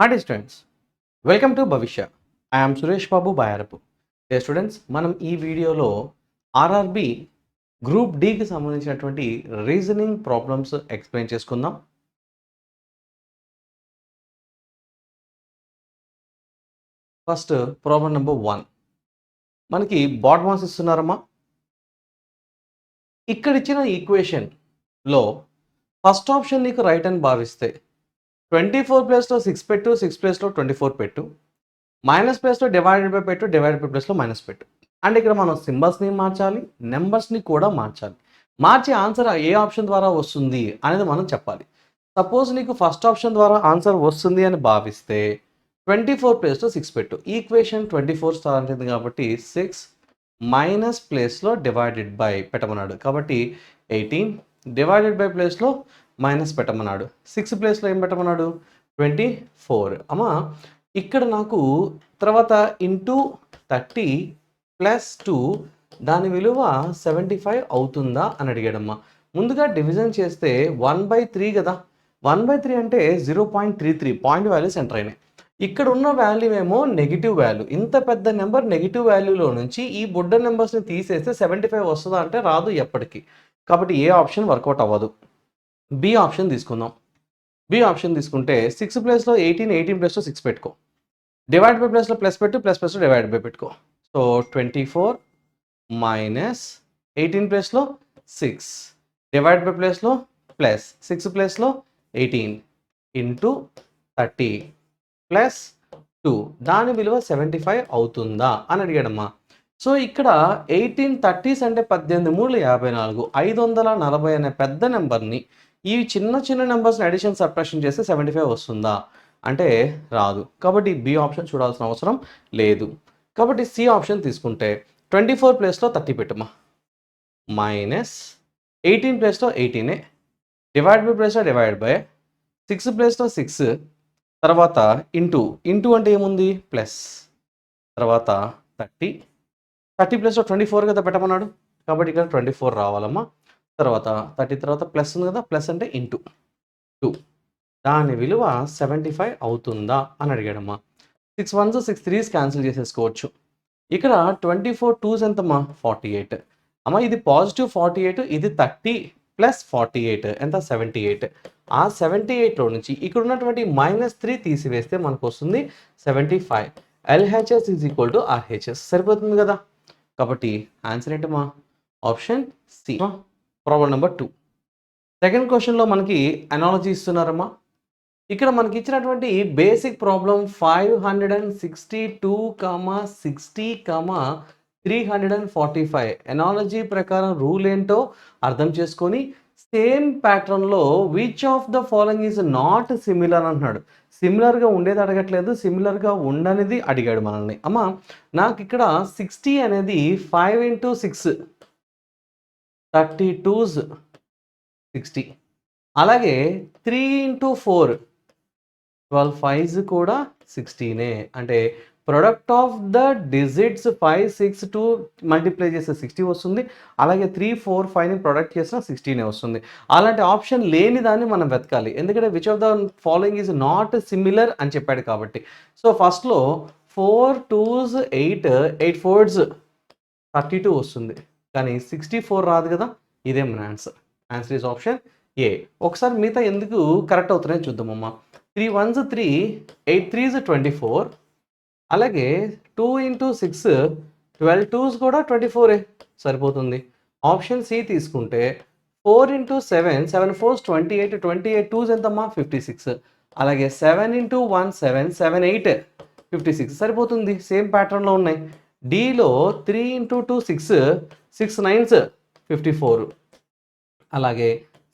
Hi students, welcome to Bhavishya. I'm Suresh Babu Bayarapu. Students, మనం ఈ వీడియోలో ఆర్ఆర్బి గ్రూప్ డికి సంబంధించినటువంటి రీజనింగ్ ప్రాబ్లమ్స్ ఎక్స్ప్లెయిన్ చేసుకుందాం. First problem number 1. మనకి బాడ్ మాస్ ఇస్తున్నారమ్మా. ఇక్కడ ఇచ్చిన ఈక్వేషన్లో ఫస్ట్ ఆప్షన్ నీకు రైట్ అని భావిస్తే 24 ప్లేస్లో 6 పెట్టు, 6 ప్లేస్లో 24 పెట్టు, మైనస్ ప్లేస్లో డివైడెడ్ బై పెట్టు, డివైడెడ్ బై ప్లేస్లో మైనస్ పెట్టు. అంటే ఇక్కడ మనం సింబల్స్ని మార్చాలి, నెంబర్స్ని కూడా మార్చాలి. మార్చి ఆన్సర్ ఏ ఆప్షన్ ద్వారా వస్తుంది అనేది మనం చెప్పాలి. సపోజ్ నీకు ఫస్ట్ ఆప్షన్ ద్వారా ఆన్సర్ వస్తుంది అని భావిస్తే 24 ప్లేస్లో 6 పెట్టు. ఈక్వేషన్ 24 స్టార్ అంటుంది కాబట్టి 6 మైనస్ ప్లేస్లో డివైడెడ్ బై పెట్టమన్నాడు కాబట్టి 18, డివైడెడ్ బై ప్లేస్లో మైనస్ పెట్టమన్నాడు. 6 ప్లేస్లో ఏం పెట్టమన్నాడు? 24. అమ్మా ఇక్కడ నాకు తర్వాత ఇంటూ 30 ప్లస్ 2 దాని విలువ 75 అవుతుందా అని అడిగాడమ్మా. ముందుగా డివిజన్ చేస్తే 1/3 కదా. 1/3 అంటే 0.33 పాయింట్ వాల్యూస్ ఎంటర్ అయినాయి. ఇక్కడ ఉన్న వాల్యూ ఏమో నెగిటివ్ వాల్యూ. ఇంత పెద్ద నెంబర్ నెగిటివ్ వాల్యూలో నుంచి ఈ బుడ్డ నెంబర్స్ని తీసేస్తే 75 వస్తుందా అంటే రాదు ఎప్పటికీ. కాబట్టి ఏ ఆప్షన్ వర్కౌట్ అవ్వదు. బి ఆప్షన్ తీసుకుందాం. బి ఆప్షన్ తీసుకుంటే 6 ప్లేస్లో 18, 18 ప్లేస్లో 6 పెట్టుకో, డివైడ్ బై ప్లేస్లో ప్లస్ పెట్టు, ప్లస్ ప్లస్లో డివైడ్ బై పెట్టుకో. సో 24 మైనస్ 18 ప్లేస్లో 6, డివైడ్ బై ప్లేస్లో ప్లస్ 6 ప్లేస్లో 18 ఇంటూ 30 ప్లస్ 2 దాని విలువ 75 అవుతుందా అని అడిగాడమ్మా. సో ఇక్కడ 1830s అంటే 18 3 54, 540 అనే పెద్ద నెంబర్ని ఈ చిన్న చిన్న నెంబర్స్ని అడిషన్ సబ్ట్రాక్షన్ చేస్తే 75 వస్తుందా అంటే రాదు. కాబట్టి బి ఆప్షన్ చూడాల్సిన అవసరం లేదు. కాబట్టి సి ఆప్షన్ తీసుకుంటే 24 ప్లేస్లో 30 పెట్టుమా, మైనస్ 18 ప్లేస్లో 18, డివైడ్ బై ప్లేస్లో డివైడ్ బై 6 ప్లేస్లో 6, తర్వాత ఇంటూ అంటే ఏముంది ప్లస్, తర్వాత 30 ప్లేస్లో 24 కదా పెట్టమన్నాడు కాబట్టి ఇక్కడ 24 రావాలమ్మా. తర్వాత 30 తర్వాత ప్లస్ ఉంది కదా, ప్లస్ అంటే ఇంటూ 2 దాని విలువ 75 అవుతుందా అని అడిగాడమ్మా. 6 1s 6 3s క్యాన్సిల్ చేసేసుకోవచ్చు. ఇక్కడ 24 2s ఎంతమ్మా 48 అమ్మా. ఇది పాజిటివ్ 48, ఇది 30 ప్లస్ 48 ఎంత 78. ఆ 78లో నుంచి ఇక్కడ ఉన్నటువంటి -3 తీసివేస్తే మనకు వస్తుంది 75. LHS is equal to RHS సరిపోతుంది కదా. కాబట్టి ఆన్సర్ ఏంటమ్మా? Option c. Problem number 2. Second క్వశ్చన్లో మనకి అనాలజీ ఇస్తున్నారమ్మా. ఇక్కడ మనకి ఇచ్చినటువంటి బేసిక్ ప్రాబ్లం 562, 60, 345 ఎనాలజీ ప్రకారం రూల్ ఏంటో అర్థం చేసుకొని సేమ్ ప్యాటర్న్లో which of the following is not similar అంటున్నాడు. సిమిలర్గా ఉండేది అడగట్లేదు, సిమిలర్గా ఉండనిది అడిగాడు మనల్ని. అమ్మా నాకు ఇక్కడ 60 అనేది 5 × 6 32s 60, అలాగే 3 × 4 12 5s కూడా 16. అంటే product of the digits 5 6 2 multiply చేస్తే 60 వస్తుంది. అలాగే 3 4 5ని ప్రొడక్ట్ చేసిన 16 వస్తుంది. అలాంటి ఆప్షన్ లేని దాన్ని మనం వెతకాలి, ఎందుకంటే which of the following is not similar అని చెప్పాడు కాబట్టి. సో ఫస్ట్లో 4 2s 8, 8 4s 32 వస్తుంది, కానీ 64 రాదు కదా. ఇదే మన answer. Answer is option A. ఒకసారి మిగతా ఎందుకు కరెక్ట్ అవుతున్నాయో చూద్దామమ్మా. 3 1s 3, 8 3s 24, అలాగే 2 × 6 12 2s కూడా 24 సరిపోతుంది. ఆప్షన్ సి తీసుకుంటే 4 × 7 7 4s 28, 28 2s ఎంతమ్మా 56, అలాగే 7 × 1 7 7 8 56 సరిపోతుంది. సేమ్ ప్యాటర్న్లో ఉన్నాయి. డిలో 3 × 2 6 6 9s 54, అలాగే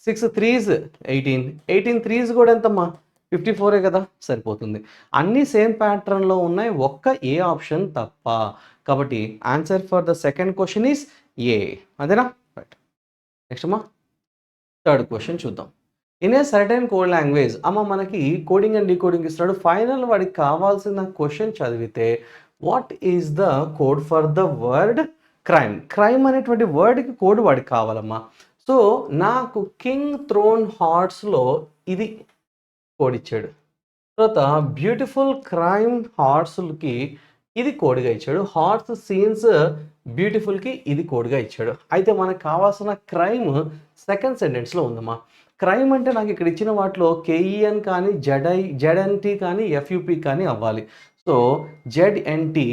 6 3s 18, 18 3s కూడా ఎంతమ్మా 54 కదా సరిపోతుంది. అన్ని సేమ్ ప్యాటర్న్లో ఉన్నాయి, ఒక్క ఏ ఆప్షన్ తప్ప. కాబట్టి answer for the second question is a. అదేనా? రైట్. నెక్స్ట్ అమ్మా థర్డ్ క్వశ్చన్ చూద్దాం. In a certain code language. అమ్మ మనకి కోడింగ్ అండ్ డీకోడింగ్ ఇస్తున్నాడు. ఫైనల్ వాడికి కావాల్సిన క్వశ్చన్ చదివితే what is the code for the word crime. Crime అనేటువంటి వర్డ్కి కోడ్ వాడికి కావాలమ్మా. సో నాకు కింగ్ థ్రోన్ హార్ట్స్లో ఇది కోడ్ ఇచ్చాడు. తర్వాత బ్యూటిఫుల్ క్రైమ్ హార్స్‌లకి ఇది కోడ్‌గా ఇచ్చాడు. హార్స్ సీన్స్ బ్యూటిఫుల్‌కి ఇది కోడ్‌గా ఇచ్చాడు. అయితే మనకు కావాల్సిన క్రైమ్ సెకండ్ సెంటెన్స్‌లో ఉందమ్మా. క్రైమ్ అంటే నాకు ఇక్కడ ఇచ్చిన వాటిలో కేఈఎన్ కానీ, జెడ్ఎన్‌టీ కానీ, ఎఫ్‌యుపీ కానీ అవ్వాలి. సో, జెడ్ఎంటీ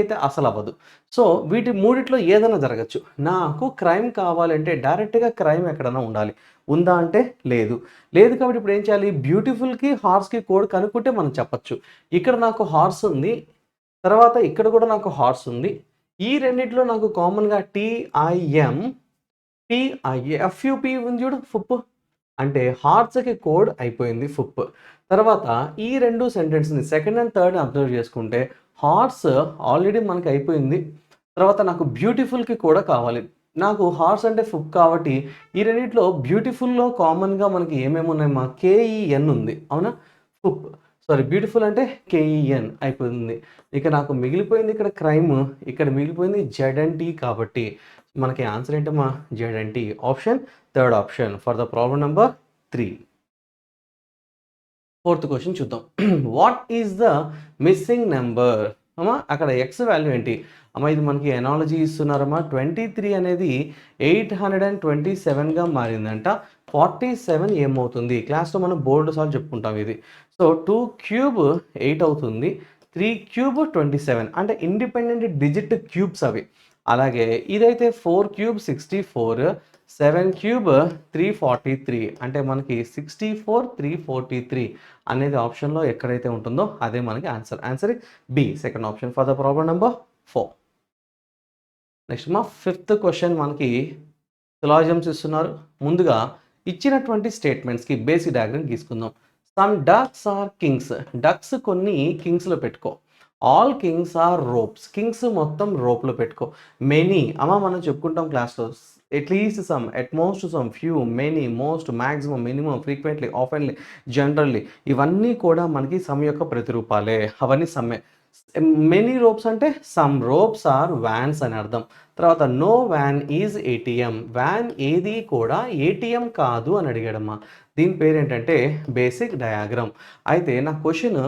అయితే అసలవ్వదు. సో, వీటి మూడిట్లో ఏదైనా జరగచ్చు. నాకు క్రైమ్ కావాలంటే డైరెక్ట్‌గా క్రైమ్ ఎక్కడన్నా ఉండాలి. ఉందా అంటే లేదు. లేదు కాబట్టి ఇప్పుడు ఏం చేయాలి? బ్యూటిఫుల్‌కి, హార్స్‌కి కోడ్ కనుక్కుంటే మనం చెప్పొచ్చు. ఇక్కడ నాకు హార్స్ ఉంది. తర్వాత ఇక్కడ కూడా నాకు హార్స్ ఉంది. ఈ రెండిట్లో నాకు కామన్‌గా ఎఫ్‌యుపీ ఉంది చూడు ఫుప్. అంటే హార్స్‌కి కోడ్ అయిపోయింది ఫుప్. తర్వాత ఈ 2 సెంటెన్స్‌ని సెకండ్ అండ్ థర్డ్ అబ్జర్వ్ చేసుకుంటే హార్స్ ఆల్రెడీ మనకి అయిపోయింది. తర్వాత నాకు బ్యూటిఫుల్‌కి కూడా కావాలి. నాకు హార్స్ అంటే ఫుప్ కాబట్టి ఈ రెండిట్లో బ్యూటిఫుల్‌లో కామన్‌గా మనకి ఏమేమి ఉన్నాయమ్మా? కేఈఎన్ ఉంది. అవునా? ఫుప్. సారీ బ్యూటిఫుల్ అంటే కేఈఎన్ అయిపోతుంది. ఇక నాకు మిగిలిపోయింది ఇక్కడ క్రైమ్. ఇక్కడ మిగిలిపోయింది జెడ్ఎన్‌టీ కాబట్టి మనకి ఆన్సర్ ఏంటమ్మా? ZNT. Option third option for the problem number 3. Fourth question చూద్దాం. What is the missing number? అమ్మా అక్కడ ఎక్స్ వాల్యూ ఏంటి? అమ్మా ఇది మనకి ఎనాలజీ ఇస్తున్నారమ్మా. 23 అనేది 827గా మారిందంట. 47 ఏమవుతుంది? క్లాస్‌లో మనం బోల్డ్ సార్లు చెప్పుకుంటాం ఇది. సో, 2 క్యూబ్ 8 అవుతుంది. 3 క్యూబ్ 27 అంటే ఇండిపెండెంట్ డిజిట్ క్యూబ్స్ అవి. అలాగే ఇదైతే 4 క్యూబ్ 64, 7 క్యూబ్ 343 అంటే మనకి 64, 343 అనేది ఆప్షన్‌లో ఎక్కడైతే ఉంటుందో అదే మనకి answer. Answer B second option for the problem number 4. Next మా ఫిఫ్త్ క్వెషన్ మనకి సిలాజిజమ్స్ ఇస్తున్నారు. ముందుగా ఇచ్చినటువంటి స్టేట్మెంట్స్‌కి బేసిక్ డయాగ్రమ్ గీసుకుందాం. Some ducks are kings. Ducks కొన్ని కింగ్స్‌లో పెట్టుకో. All kings are ropes. Kings మొత్తం రోప్‌లో పెట్టుకో. మెనీ మనం చెప్పుకుంటాం క్లాస్‌లో. At least some, at most some, few, many, most, maximum, minimum, frequently, oftenly, generally ఇవన్నీ కూడా మనకి సమ్ యొక్క ప్రతిరూపాలే. అవన్నీ సమ్మే. మెనీ రోప్స్ అంటే సమ్ రోప్స్ ఆర్ వ్యాన్స్ అని అర్థం. తర్వాత no van is ATM. Van ఏది కూడా ఏటీఎం కాదు అని అడిగాడమ్మా. దీని పేరేంటంటే బేసిక్ డయాగ్రామ్. అయితే నా question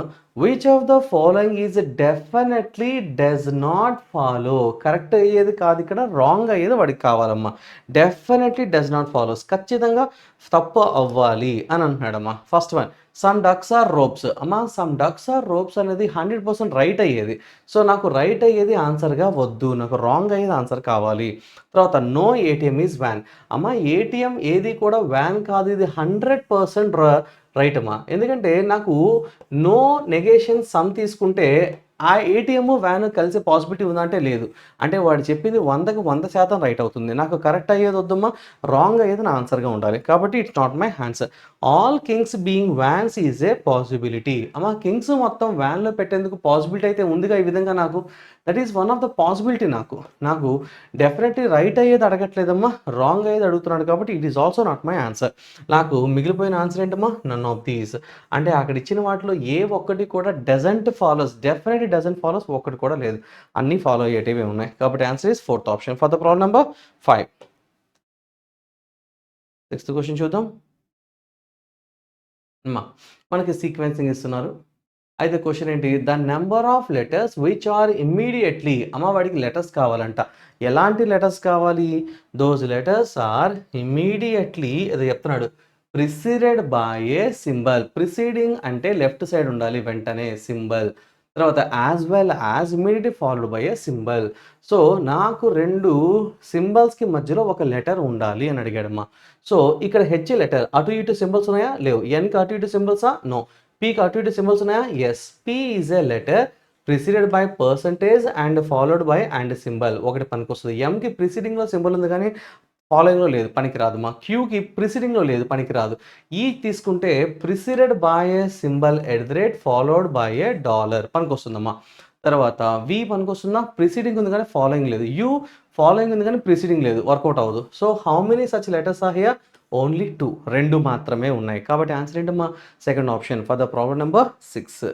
which of the following is definitely does not follow. Correct అయ్యేది కాదు ఇక్కడ, రాంగ్ అయ్యేది వాడికి కావాలమ్మా. డెఫినెట్లీ డస్ నాట్ ఫాలోస్ ఖచ్చితంగా తప్పు అవ్వాలి అని అంటున్నాడమ్మా. First one some ducks are ropes. Some ducks are ropes అనేది 100% రైట్ అయ్యేది. సో నాకు రైట్ అయ్యేది ఆన్సర్గా వద్దు, నాకు రాంగ్ అయ్యేది ఆన్సర్ కావాలి. తర్వాత no ATM is van. ATM ఏది కూడా వ్యాన్ కాదు, ఇది 100% రైట్ అమ్మా. ఎందుకంటే నాకు నో నెగేషన్ సమ్ తీసుకుంటే ఆ ఏటీఎం వ్యాన్ కలిసే పాసిబిలిటీ ఉందా అంటే లేదు. అంటే వాడు చెప్పింది 100కి 100% రైట్ అవుతుంది. నాకు కరెక్ట్ అయ్యేది వద్దమ్మా, రాంగ్ అయ్యేది నా ఆన్సర్గా ఉండాలి. కాబట్టి it's not my answer. All kings being vans is a possibility. Kings మొత్తం వ్యాన్లో పెట్టేందుకు పాసిబిలిటీ అయితే ఉందిగా ఈ విధంగా నాకు. That is one of the possibility నాకు డెఫినెట్లీ రైట్ అయ్యేది అడగట్లేదమ్మా, రాంగ్ అయ్యేది అడుగుతున్నాడు. కాబట్టి it is also not my answer. నాకు మిగిలిపోయిన ఆన్సర్ ఏంటమ్మా? None of these. అంటే అక్కడ ఇచ్చిన వాటిలో ఏ ఒక్కటి కూడా doesn't follows, definitely doesn't follows ఒక్కటి కూడా లేదు. అన్నీ ఫాలో అయ్యేటివి ఉన్నాయి. కాబట్టి answer is fourth option for the problem number 5. Sixth question చూద్దాం. మనకి సీక్వెన్సింగ్ ఇస్తున్నారు. అయితే క్వశ్చన్ ఏంటి? The number of letters which are immediately. వాడికి లెటర్స్ కావాలంట. ఎలాంటి లెటర్స్ కావాలి? దోస్ లెటర్స్ ఆర్ ఇమ్మీడియట్లీ అది చెప్తున్నాడు. Preceded by a symbol. Preceding అంటే లెఫ్ట్ సైడ్ ఉండాలి వెంటనే సింబల్. తర్వాత as well as immediately followed by a symbol. So నాకు 2 సింబల్స్‌కి మధ్యలో ఒక లెటర్ ఉండాలి అని అడిగాడమ్మా. సో ఇక్కడ హెచ్ లెటర్ అటు ఇటు సింబల్స్ ఉన్నాయా? లేవు. ఎన్‌కి అటు ఇటు సింబల్సా? నో. పీకి అటు ఇటు సింబల్స్ ఉన్నాయా? Yes. P is a letter preceded by percentage and followed by and symbol. ఒకటి పనికొస్తుంది. ఎంకి ప్రిసీడింగ్‌లో సింబల్ ఉంది కానీ ఫాలోయింగ్‌లో లేదు, పనికిరాదు. క్యూకి ప్రిసీడింగ్‌లో లేదు, పనికిరాదు. ఈ తీసుకుంటే preceded by a symbol followed by a dollar పనికొస్తుందమ్మా. తర్వాత వి పనికొస్తుందా? ప్రిసీడింగ్ ఉంది కానీ ఫాలోయింగ్ లేదు. యూ ఫాలోయింగ్ ఉంది కానీ ప్రిసీడింగ్ లేదు, వర్కౌట్ అవ్వదు. So how many such letters are here? Only 2. 2 మాత్రమే ఉన్నాయి. కాబట్టి ఆన్సర్ ఏంటమ్మా? Second option for the problem number 6.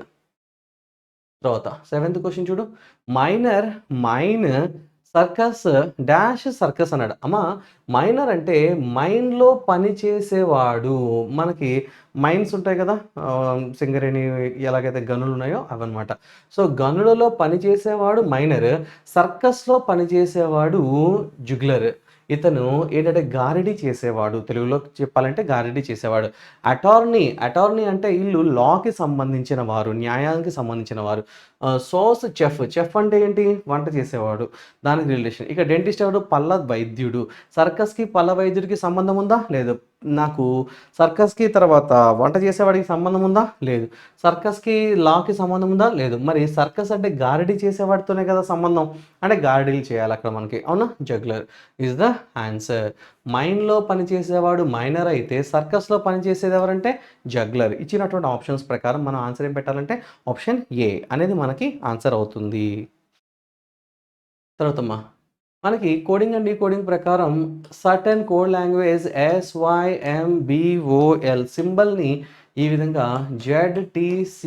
తర్వాత సెవెంత్ క్వశ్చన్ చూడు. మైన్ సర్కస్ డాష్ సర్కస్ అన్నాడు. అమ్మ మైనర్ అంటే మైన్‌లో పని చేసేవాడు. మనకి మైన్స్ ఉంటాయి కదా! సింగరేణి ఎలాగైతే గనులున్నాయో అవన్నమాట. సో, గనులలో పనిచేసేవాడు మైనర్. సర్కస్‌లో పనిచేసేవాడు జుగ్లర్. ఇతను ఏంటంటే గారడీ చేసేవాడు. తెలుగులో చెప్పాలంటే గారడీ చేసేవాడు. అటార్నీ అంటే ఈళ్ళు లాకి సంబంధించిన వారు. న్యాయానికి సంబంధించిన వారు. చెఫ్ అంటే ఏంటి? వంట చేసేవాడు. దానికి రిలేషన్. ఇక డెంటిస్ట్ ఎవరు? పళ్ళ వైద్యుడు. సర్కస్‌కి, పళ్ళ వైద్యుడికి సంబంధం ఉందా? లేదు. నాకు సర్కస్‌కి తర్వాత వంట చేసేవాడికి సంబంధం ఉందా? లేదు. సర్కస్‌కి, లాకి సంబంధం ఉందా? లేదు. మరి సర్కస్ అంటే గారడీ చేసేవాడితోనే కదా సంబంధం. అంటే గారడీలు చేయాలక్కడ మనకి. అవునా? Juggler is the answer. మైన్‌లో పనిచేసేవాడు మైనర్ అయితే, సర్కస్‌లో పనిచేసేది ఎవరంటే జగ్లర్. ఇచ్చినటువంటి ఆప్షన్స్ ప్రకారం మనం ఆన్సర్ ఏం పెట్టాలంటే ఆప్షన్ ఏ అనేది మనకి ఆన్సర్ అవుతుంది. తర్వాతమ్మా మనకి కోడింగ్ అండ్ డీకోడింగ్ ప్రకారం సర్టెన్ కోడ్ లాంగ్వేజ్ SYMBOL సింబల్‌ని ఈ విధంగా ZTCNMPగా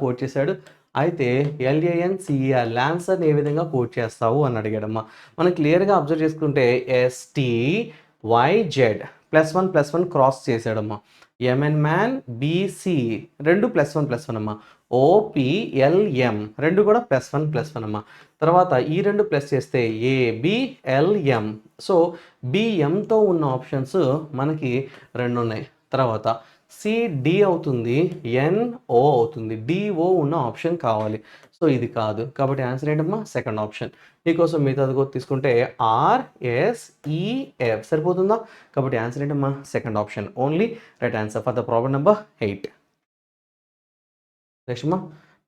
కోడ్ చేశాడు. అయితే LANCER లాన్సర్‌ని ఏ విధంగా కోడ్ చేస్తావు అని అడిగాడమ్మా. మనం క్లియర్‌గా అబ్జర్వ్ చేసుకుంటే STYZ +1 క్రాస్ చేశాడమ్మా. MN BC రెండు +1 అమ్మా. OPLM రెండు కూడా +1 అమ్మా. తర్వాత ఈ రెండు ప్లస్ చేస్తే ABLM. సో బిఎంతో ఉన్న ఆప్షన్స్ మనకి రెండు ఉన్నాయి. తర్వాత సిడి అవుతుంది, ఎన్ఓ అవుతుంది. డిఓ ఉన్న ఆప్షన్ కావాలి. సో ఇది కాదు. కాబట్టి ఆన్సర్ ఏంటమ్మా? Second option. మీకోసం మిగతాది కూడా తీసుకుంటే RSEF సరిపోతుందా? కాబట్టి ఆన్సర్ ఏంటమ్మా? Second option. Only right answer for the problem number 8. Next అమ్మా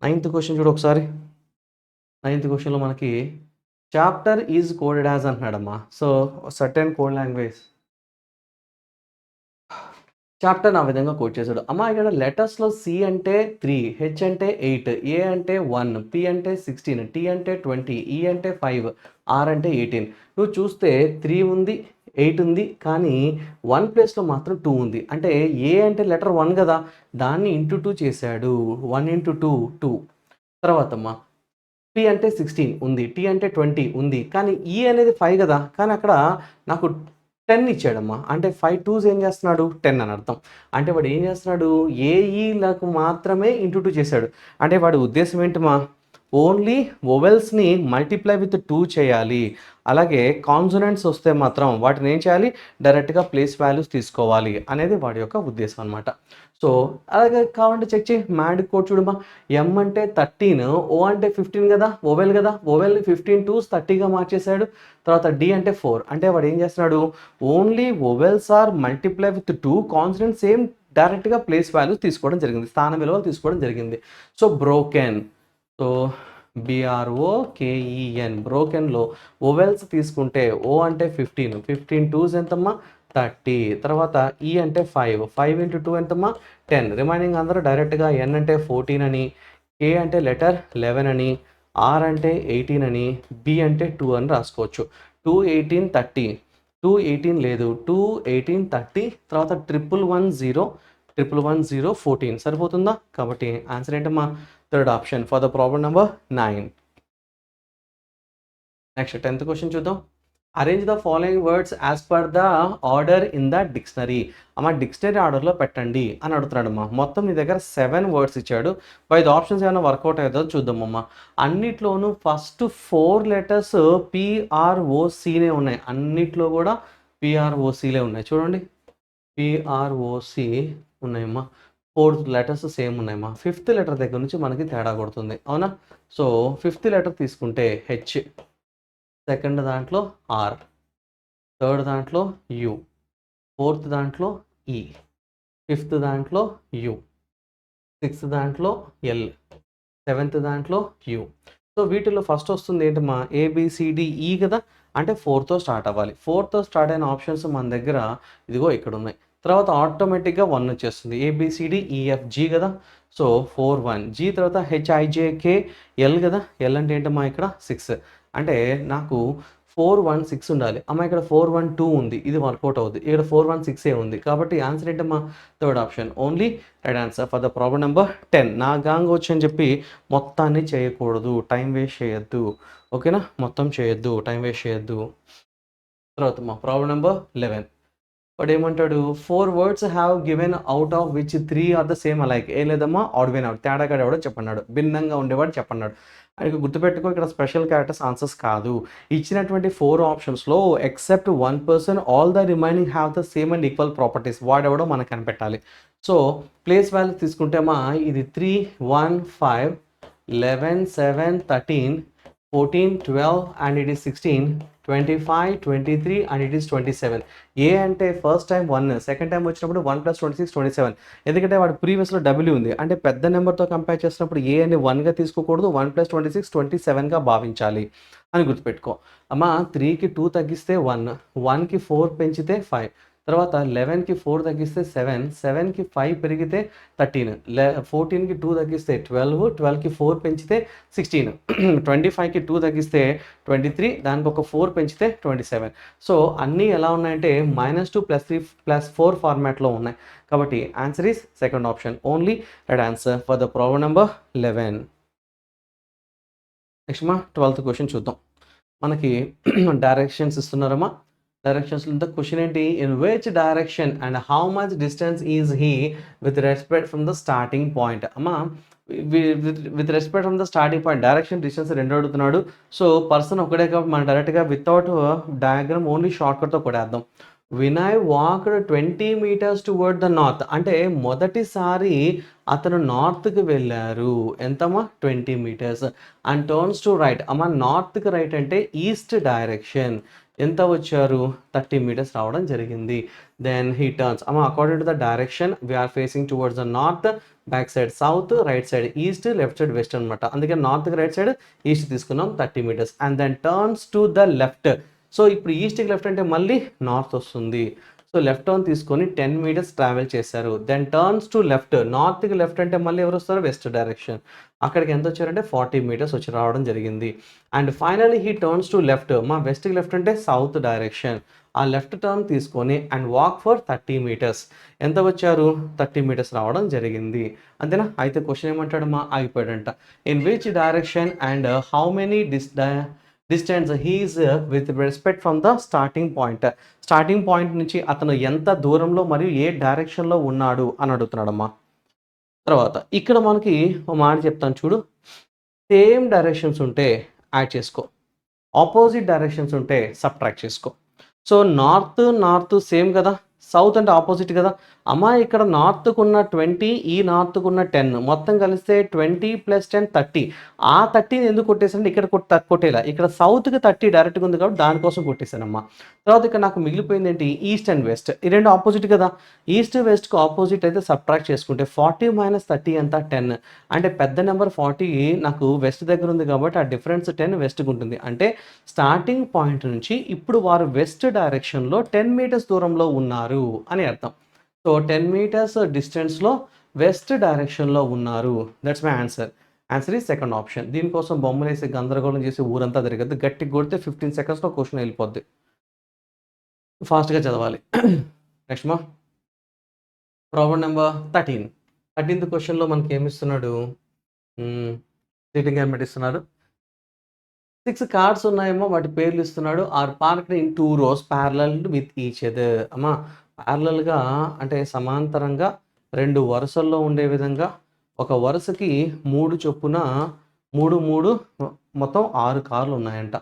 9th క్వశ్చన్ చూడు ఒకసారి. 9th క్వశ్చన్‌లో మనకి చాప్టర్ ఈజ్ కోడెడ్ యాజ్ అంటున్నాడమ్మా. So certain code language chapter ఆ విధంగా కోడ్ చేశాడు. అమ్మా ఇక్కడ లెటర్స్‌లో సి అంటే 3, హెచ్ అంటే 8, ఏ అంటే 1, పి అంటే 16, టి అంటే 20, ఈ అంటే 5, ఆర్ అంటే 18. నువ్వు చూస్తే 3 ఉంది, 8 ఉంది. కానీ 1 ప్లేస్‌లో మాత్రం 2 ఉంది. అంటే ఏ అంటే లెటర్ 1 కదా! దాన్ని ఇంటూ 2 చేశాడు. 1 ఇంటూ 2 2. తర్వాతమ్మా పి అంటే 16 ఉంది. టి అంటే 20 ఉంది. కానీ ఈ అనేది 5 గదా! కానీ అక్కడ నాకు 10 ఇచ్చాడమ్మా. అంటే 5 2s ఏం చేస్తున్నాడు? 10 అని అర్థం. అంటే వాడు ఏం చేస్తున్నాడు? ఏఈలకు మాత్రమే ఇంటూ 2 చేశాడు. అంటే వాడి ఉద్దేశ్యం ఏంటమ్మా? ఓన్లీ వొవెల్స్‌ని మల్టిప్లై విత్ 2 చేయాలి. అలాగే కాన్సోనెంట్స్ వస్తే మాత్రం వాటిని ఏం చేయాలి? డైరెక్ట్‌గా ప్లేస్ వాల్యూస్ తీసుకోవాలి అనేది వాడి యొక్క ఉద్దేశం అనమాట. సో, అలాగే కావాలంటే చెక్ చేయి. మ్యాడ్ కోడ్ చూడమ్మా. ఎం అంటే 13, ఓ అంటే 15 గదా! వొవెల్ గదా! వొవెల్‌ని 15 2s 30గా మార్చేసాడు. తర్వాత డి అంటే 4. అంటే వాడు ఏం చేస్తున్నాడు? Only vowels are multiply with 2 consonants same డైరెక్ట్‌గా ప్లేస్ వాల్యూస్ తీసుకోవడం జరిగింది. స్థాన విలువలు తీసుకోవడం జరిగింది. So, broken. సో, BROKEN బ్రోకెన్‌లో వొవెల్స్ తీసుకుంటే ఓ అంటే 15, 15 2s ఎంతమ్మా? 30. తర్వాత ఈ అంటే 5, 5 ఇంటూ 2 ఎంతమ్మా? 10. రిమైనింగ్ అందరూ డైరెక్ట్‌గా ఎన్ అంటే 14 అని, కే అంటే లెటర్ 11 అని, ఆర్ అంటే 18 అని, బి అంటే 2 అని రాసుకోవచ్చు. 2, 18, 30. 2, 18 లేదు. 2, 18, 30 తర్వాత 1110, 1110, 14 సరిపోతుందా? కాబట్టి ఆన్సర్ ఏంటమ్మా? Third option for the problem number 9. Next 10th question చూద్దాం. Arrange the following words as per the order in the dictionary. అమ్మ డిక్షనరీ ఆర్డర్‌లో పెట్టండి అని అడుగుతున్నాడమ్మా. మొత్తం నీ దగ్గర 7 వర్డ్స్ ఇచ్చాడు. బై ద ఆప్షన్స్ ఏమైనా వర్కౌట్ అవుతుందో చూద్దామమ్మా. అన్నిట్లోనూ ఫస్ట్ 4 లెటర్స్ పిఆర్ఓసీనే ఉన్నాయి. అన్నిట్లో కూడా పిఆర్ఓసీలే ఉన్నాయి. చూడండి. పిఆర్ఓసీ ఉన్నాయమ్మా. 4 లెటర్స్ సేమ్ ఉన్నాయమ్మా. 5th లెటర్ దగ్గర నుంచి మనకి తేడా కొడుతుంది. అవునా? సో, 5th లెటర్ తీసుకుంటే హెచ్, సెకండ్ దాంట్లో ఆర్, థర్డ్ దాంట్లో యు, ఫోర్త్ దాంట్లో ఈ, 5th దాంట్లో యు, 6th దాంట్లో ఎల్, 7th దాంట్లో యు. సో, వీటిలో ఫస్ట్ వస్తుంది ఏంటమ్మా? ఏబిసిడిఈ కదా! అంటే 4తో స్టార్ట్ అవ్వాలి. 4తో స్టార్ట్ అయిన ఆప్షన్స్ మన దగ్గర ఇదిగో ఇక్కడ ఉన్నాయి. తర్వాత ఆటోమేటిక్‌గా 1 వచ్చేస్తుంది. ఏబిసిడిఈఎఫ్జి కదా! సో, 4 1 జి తర్వాత హెచ్ఐజేకే ఎల్ కదా! ఎల్ అంటే ఏంటమ్మా ఇక్కడ 6. అంటే నాకు 416 ఉండాలి. అమ్మ ఇక్కడ 412 ఉంది. ఇది వర్కౌట్ అవుద్ది. ఇక్కడ 416 ఉంది. కాబట్టి ఆన్సర్ ఏంటమ్మా? Third option. Only right answer for the problem number 10. నా గాంగ్ వచ్చి అని చెప్పి మొత్తాన్ని చేయకూడదు. టైం వేస్ట్ చేయొద్దు. ఓకేనా? మొత్తం చేయొద్దు. టైం వేస్ట్ చేయొద్దు. తర్వాత మా ప్రాబ్లమ్ నెంబర్ 11. వాడు ఏమంటాడు? 4 words have given out of which 3 are the same alike. ఏం లేదమ్మా, ఆడ్ వెన్ అవుట్. తేడాగాడు ఎవడో చెప్పన్నాడు. భిన్నంగా ఉండేవాడు చెప్పన్నాడు. అది గుర్తుపెట్టుకో, ఇక్కడ స్పెషల్ క్యారెక్టర్స్ ఆన్సర్స్ కాదు. ఇచ్చినటువంటి 4 ఆప్షన్స్లో except 1 person all the remaining have the same and equal properties. వాడెవడో మనకు కనిపెట్టాలి. సో ప్లేస్ వాల్యూ తీసుకుంటే అమ్మా ఇది 3, 1, 5, 11, 7, 13, 14, 12 and it is 16, 25, 23 and it is 27. ఏ అంటే ఫస్ట్ టైం 1, సెకండ్ టైం వచ్చినప్పుడు 1 + 26, 27. ఎందుకంటే వాడు ప్రీవియస్లో డబ్ల్యూ ఉంది. అంటే పెద్ద నెంబర్తో కంపేర్ చేసినప్పుడు ఏ అని 1గా తీసుకోకూడదు, 1 + 26, 27గా భావించాలి అని గుర్తుపెట్టుకో. అమ్మ 3కి 2 తగ్గిస్తే 1, 1కి 4 పెంచితే 5, తర్వాత 11కి 4 తగ్గిస్తే 7, 7కి 5 పెరిగితే 13, 14కి 2 తగ్గిస్తే 12, 12కి 4 పెంచితే 16, 25కి 2 తగ్గిస్తే 23, దానికి ఒక 4 పెంచితే 27. సో అన్నీ ఎలా ఉన్నాయంటే -2 + 3 + 4 ఫార్మాట్లో ఉన్నాయి. కాబట్టి answer is second option. Only right answer for the problem number 11. Next మా 12th క్వశ్చన్ చూద్దాం. మనకి డైరెక్షన్స్ ఇస్తున్నారమ్మా. డైరెక్షన్స్లో ద క్వశ్చన్ ఏంటి? In which direction and how much distance is he with respect from the starting point. అమ్మా with respect from the starting point, direction distance 2 అడుగుతున్నాడు. So person ఒకటే కాబట్టి మనం డైరెక్ట్గా వితౌట్ డయాగ్రామ్ ఓన్లీ షార్ట్కట్తో కొట్టేద్దాం. Vinay walked 20 meters towards the north. అంటే మొదటిసారి అతను నార్త్కి వెళ్ళారు. ఎంతమ్మా? 20 meters. And turns to right. అమ్మ నార్త్కి రైట్ అంటే ఈస్ట్ డైరెక్షన్. ఎంత వచ్చారు? 30 meters రావడం జరిగింది. Then he turns. అమ్మ according to the direction we are facing towards the north, back side south, right side east, left side west అనమాట. అందుకే నార్త్కి రైట్ సైడ్ ఈస్ట్ తీసుకున్నాం 30 meters. And then turns to the left. So ఇప్పుడు ఈస్ట్కి left అంటే మళ్ళీ north వస్తుంది. So left turn తీసుకొని 10 meters ట్రావెల్ చేశారు. Then turns to left. నార్త్కి లెఫ్ట్ అంటే మళ్ళీ ఎవరు వస్తారు? West direction. అక్కడికి ఎంత వచ్చారంటే 40 meters వచ్చి రావడం జరిగింది. And finally he turns to left. మా వెస్ట్కి లెఫ్ట్ అంటే సౌత్ డైరెక్షన్. ఆ లెఫ్ట్ టర్న్ తీసుకొని అండ్ వాక్ ఫర్ 30 meters. ఎంత వచ్చారు? 30 meters రావడం జరిగింది. అంతేనా? అయితే క్వశ్చన్ ఏమంటాడు? మా ఆగిపోయాడంట. In which direction and how many distance he is with respect from the starting point. Starting point నుంచి అతను ఎంత దూరంలో మరియు ఏ డైరెక్షన్లో ఉన్నాడు అని అడుగుతున్నాడమ్మా. తర్వాత ఇక్కడ మనకి ఒక మాట చెప్తాను చూడు. సేమ్ డైరెక్షన్స్ ఉంటే యాడ్ చేసుకో, ఆపోజిట్ డైరెక్షన్స్ ఉంటే సబ్ట్రాక్ట్ చేసుకో. సో నార్త్ సేమ్ కదా, సౌత్ అంటే ఆపోజిట్ కదా. అమ్మా ఇక్కడ నార్త్కున్న 20, ఈ నార్త్కున్న 10, మొత్తం కలిస్తే 20 + 10 30. ఆ 30 ఎందుకు కొట్టేసాను? ఇక్కడ కొట్టేలా. ఇక్కడ సౌత్కి 30 డైరెక్ట్గా ఉంది కాబట్టి దానికోసం కొట్టేశానమ్మా. తర్వాత ఇక్కడ నాకు మిగిలిపోయింది ఏంటి? East and west. ఈ రెండు ఆపోజిట్ కదా. ఈస్ట్ వెస్ట్కి ఆపోజిట్ అయితే సబ్ట్రాక్ట్ చేసుకుంటే 40 - 30 ఎంత? 10. అంటే పెద్ద నెంబర్ 40 నాకు వెస్ట్ దగ్గర ఉంది కాబట్టి ఆ డిఫరెన్స్ 10 వెస్ట్కి ఉంటుంది. అంటే స్టార్టింగ్ పాయింట్ నుంచి ఇప్పుడు వారు వెస్ట్ డైరెక్షన్లో 10 meters దూరంలో ఉన్నారు అని అర్థం. సో 10 meters డిస్టెన్స్లో వెస్ట్ డైరెక్షన్లో ఉన్నారు. That's my answer. Answer is second option. దీనికోసం బొమ్మలు వేసి గందరగోళం చేసి ఊరంతా తిరగద్దు. గట్టిగా కొడితే 15 secondsలో క్వశ్చన్ వెళ్ళిపోద్ది. ఫాస్ట్గా చదవాలి. నెక్స్ట్ మా ప్రాబ్లం నెంబర్ 13. 13th క్వశ్చన్లో మనకి ఏమి ఇస్తున్నాడు? సీటింగ్ అరేంజ్మెంట్ ఇస్తున్నారు. 6 కార్స్ ఉన్నాయేమో, వాటి పేర్లు ఇస్తున్నాడు. Are parked in 2 rows parallel with each other. అమ్మా ప్యారలల్గా అంటే సమాంతరంగా 2 వరుసల్లో ఉండే విధంగా ఒక వరుసకి 3 చొప్పున 3 మొత్తం 6 కార్లు ఉన్నాయంట.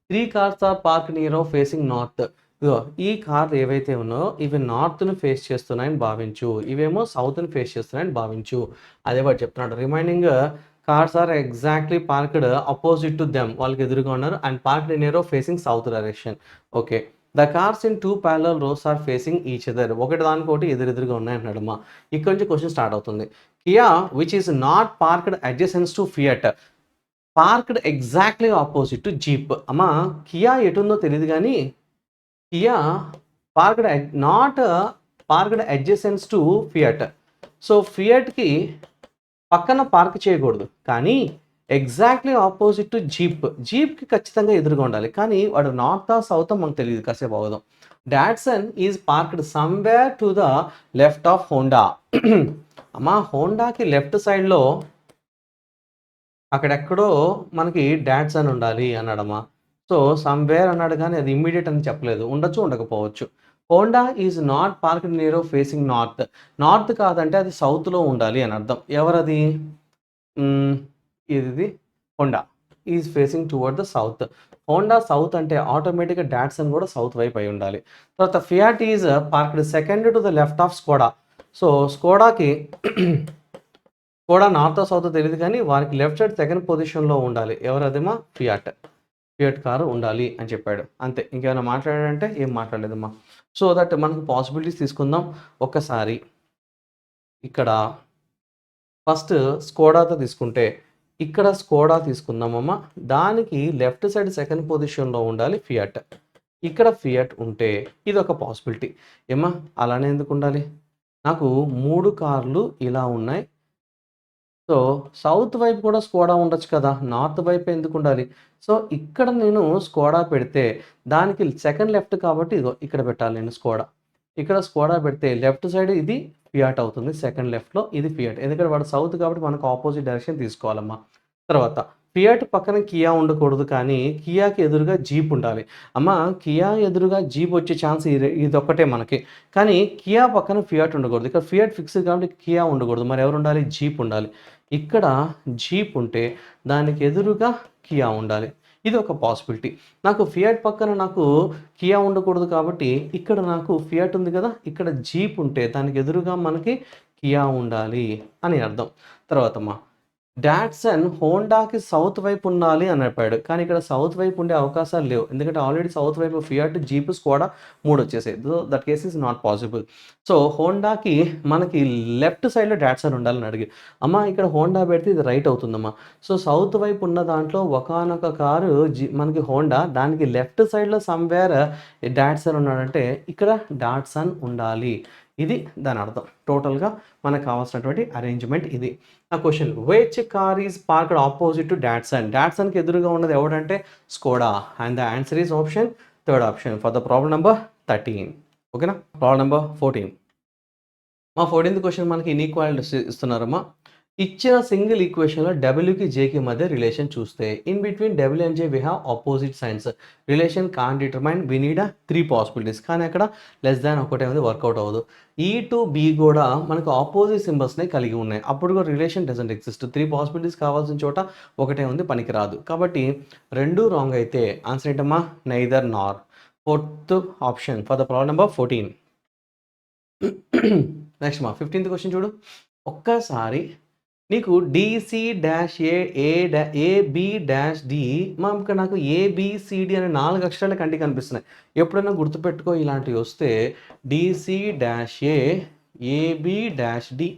3 cars are park near facing north. ఇదిగో ఈ కార్లు ఏవైతే ఉన్నాయో ఇవి నార్త్ను ఫేస్ చేస్తున్నాయని భావించు, ఇవేమో సౌత్ని ఫేస్ చేస్తున్నాయని భావించు. అదే వాడు చెప్తున్నాడు. Remaining cars are exactly parked opposite to them. వాళ్ళకి ఎదురుగా ఉన్నారు and parked near facing south direction. Okay. The cars in 2 parallel rows are facing each other. ఒకటి దానికోటి ఎదురెదురుగా ఉన్నాయి అంటున్నాడమ్మా. ఇక్కడ నుంచి క్వశ్చన్ స్టార్ట్ అవుతుంది. Kia which is not parked adjacent to Fiat parked exactly opposite to Jeep. అమ్మా Kia ఎటుందో తెలియదు కానీ Kia not parked adjacent to Fiat. So ఫియట్కి పక్కన పార్క్ చేయకూడదు కానీ ఎగ్జాక్ట్లీ ఆపోజిట్ టు జీప్. జీప్కి ఖచ్చితంగా ఎదురుగా ఉండాలి, కానీ వాడు నార్త్ సౌత్ మనకు తెలియదు. కాసేపు అవుదాం. Datsun is parked somewhere to the left of Honda. అమ్మా హోండాకి లెఫ్ట్ సైడ్లో అక్కడెక్కడో మనకి డాట్సన్ ఉండాలి అన్నాడమ్మా. సో సమ్వేర్ అన్నాడు, కానీ అది ఇమ్మీడియట్ అని చెప్పలేదు. ఉండొచ్చు, ఉండకపోవచ్చు. Honda is not parked near facing north. North కాదంటే అది సౌత్లో ఉండాలి అని అర్థం. ఎవరది? ఇది Honda is facing toward the south. Honda south అంటే ఆటోమేటిక్గా డాట్సన్ కూడా సౌత్ వైపు అయి ఉండాలి. తర్వాత Fiat is parked second to the left of Skoda. So స్కోడాకి స్కోడా నార్త్ సౌత్ తెలియదు, కానీ వారికి లెఫ్ట్ సైడ్ సెకండ్ పొజిషన్లో ఉండాలి. ఎవరదేమా? ఫియాట్. ఫియాట్ కారు ఉండాలి అని చెప్పాడు. అంతే. ఇంకేమైనా మాట్లాడాడంటే ఏం మాట్లాడలేదమ్మా. సో దట్ మనకు పాసిబిలిటీస్ తీసుకుందాం ఒక్కసారి. ఇక్కడ ఫస్ట్ స్కోడాతో తీసుకుంటే ఇక్కడ స్కోడా తీసుకుందామమ్మా. దానికి లెఫ్ట్ సైడ్ సెకండ్ పొజిషన్లో ఉండాలి ఫియాట్. ఇక్కడ ఫియాట్ ఉంటే ఇది ఒక పాసిబిలిటీ. ఏమా అలానే ఎందుకు ఉండాలి? నాకు 3 కార్లు ఇలా ఉన్నాయి. సో సౌత్ వైపు కూడా స్కోడా ఉండొచ్చు కదా, నార్త్ వైపు ఎందుకు ఉండాలి? సో ఇక్కడ నేను స్కోడా పెడితే దానికి సెకండ్ లెఫ్ట్ కాబట్టి ఇదో ఇక్కడ పెట్టాలి నేను స్కోడా. ఇక్కడ స్కోడా పెడితే లెఫ్ట్ సైడ్ ఇది ఫియాట్ అవుతుంది, సెకండ్ లెఫ్ట్లో ఇది ఫియాట్. ఎందుకంటే వాడు సౌత్ కాబట్టి మనకు ఆపోజిట్ డైరెక్షన్ తీసుకోవాలమ్మా. తర్వాత ఫియాట్ పక్కన కియా ఉండకూడదు, కానీ కియాకి ఎదురుగా జీప్ ఉండాలి. అమ్మ కియా ఎదురుగా జీప్ వచ్చే ఛాన్స్ ఇదొక్కటే మనకి, కానీ కియా పక్కన ఫియాట్ ఉండకూడదు. ఇక్కడ ఫియాట్ ఫిక్స్ కాబట్టి కియా ఉండకూడదు. మరి ఎవరు ఉండాలి? జీప్ ఉండాలి. ఇక్కడ జీప్ ఉంటే దానికి ఎదురుగా కియా ఉండాలి. ఇది ఒక పాసిబిలిటీ. నాకు ఫియాట్ పక్కన నాకు కియా ఉండకూడదు కాబట్టి ఇక్కడ నాకు ఫియాట్ ఉంది కదా, ఇక్కడ జీప్ ఉంటే దానికి ఎదురుగా మనకి కియా ఉండాలి అని అర్థం. తర్వాతమ్మా డాట్సన్ హోండాకి సౌత్ వైపు ఉండాలి అని చెప్పాడు, కానీ ఇక్కడ సౌత్ వైపు ఉండే అవకాశాలు లేవు. ఎందుకంటే ఆల్రెడీ సౌత్ వైపు ఫియాట్, జీప్, స్కోడా 3 వచ్చేసాయి. That case is not possible. So హోండాకి మనకి లెఫ్ట్ సైడ్లో డాట్సన్ ఉండాలని అడిగి, అమ్మ ఇక్కడ హోండా పెడితే ఇది రైట్ అవుతుందమ్మా. సో సౌత్ వైపు ఉన్న దాంట్లో ఒకానొక కారు మనకి హోండా, దానికి లెఫ్ట్ సైడ్లో సమ్వేర్ డాట్సన్ ఉన్నాడంటే ఇక్కడ డాట్సన్ ఉండాలి. ఇది దాని అర్థం. టోటల్గా మనకు కావాల్సినటువంటి అరేంజ్మెంట్ ఇది. ఆ question, which car is parked opposite to Datsun? డాట్సన్కి ఎదురుగా ఉన్నది ఎవడంటే Skoda. And the answer is option third option for the problem number 13. ఓకేనా? Problem number 14. మా 14th క్వశ్చన్ మనకి ఇన్ఈక్వాలిటీస్ ఇస్తున్నారమ్మా. ఇచ్చిన సింగిల్ ఈక్వేషన్లో డబ్ల్యూకి జేకి మధ్య రిలేషన్ చూస్తే in between W and J we have opposite signs. Relation can determine, we need 3 possibilities. కానీ అక్కడ less than ఒకటే ఉంది, వర్కౌట్ అవ్వదు. ఈ టు బి కూడా మనకు ఆపోజిట్ సింబల్స్నే కలిగి ఉన్నాయి. అప్పుడు కూడా రిలేషన్ డజంట్ ఎగ్జిస్ట్. 3 పాసిబిలిటీస్ కావాల్సిన చోట ఒకటే ఉంది, పనికి రాదు. కాబట్టి 2 రాంగ్ అయితే ఆన్సర్ ఏంటమ్మా? Neither nor. 4th option for the problem number 14. Next మా 15th క్వశ్చన్ చూడు. ఒక్కసారి నీకు DC dash AB dash D, మా ఇక్కడ నాకు ఏబిసిడి అనే 4 అక్షరాలు కంటికి కనిపిస్తున్నాయి. ఎప్పుడైనా గుర్తుపెట్టుకో, ఇలాంటివి వస్తే DC dash AB dash D,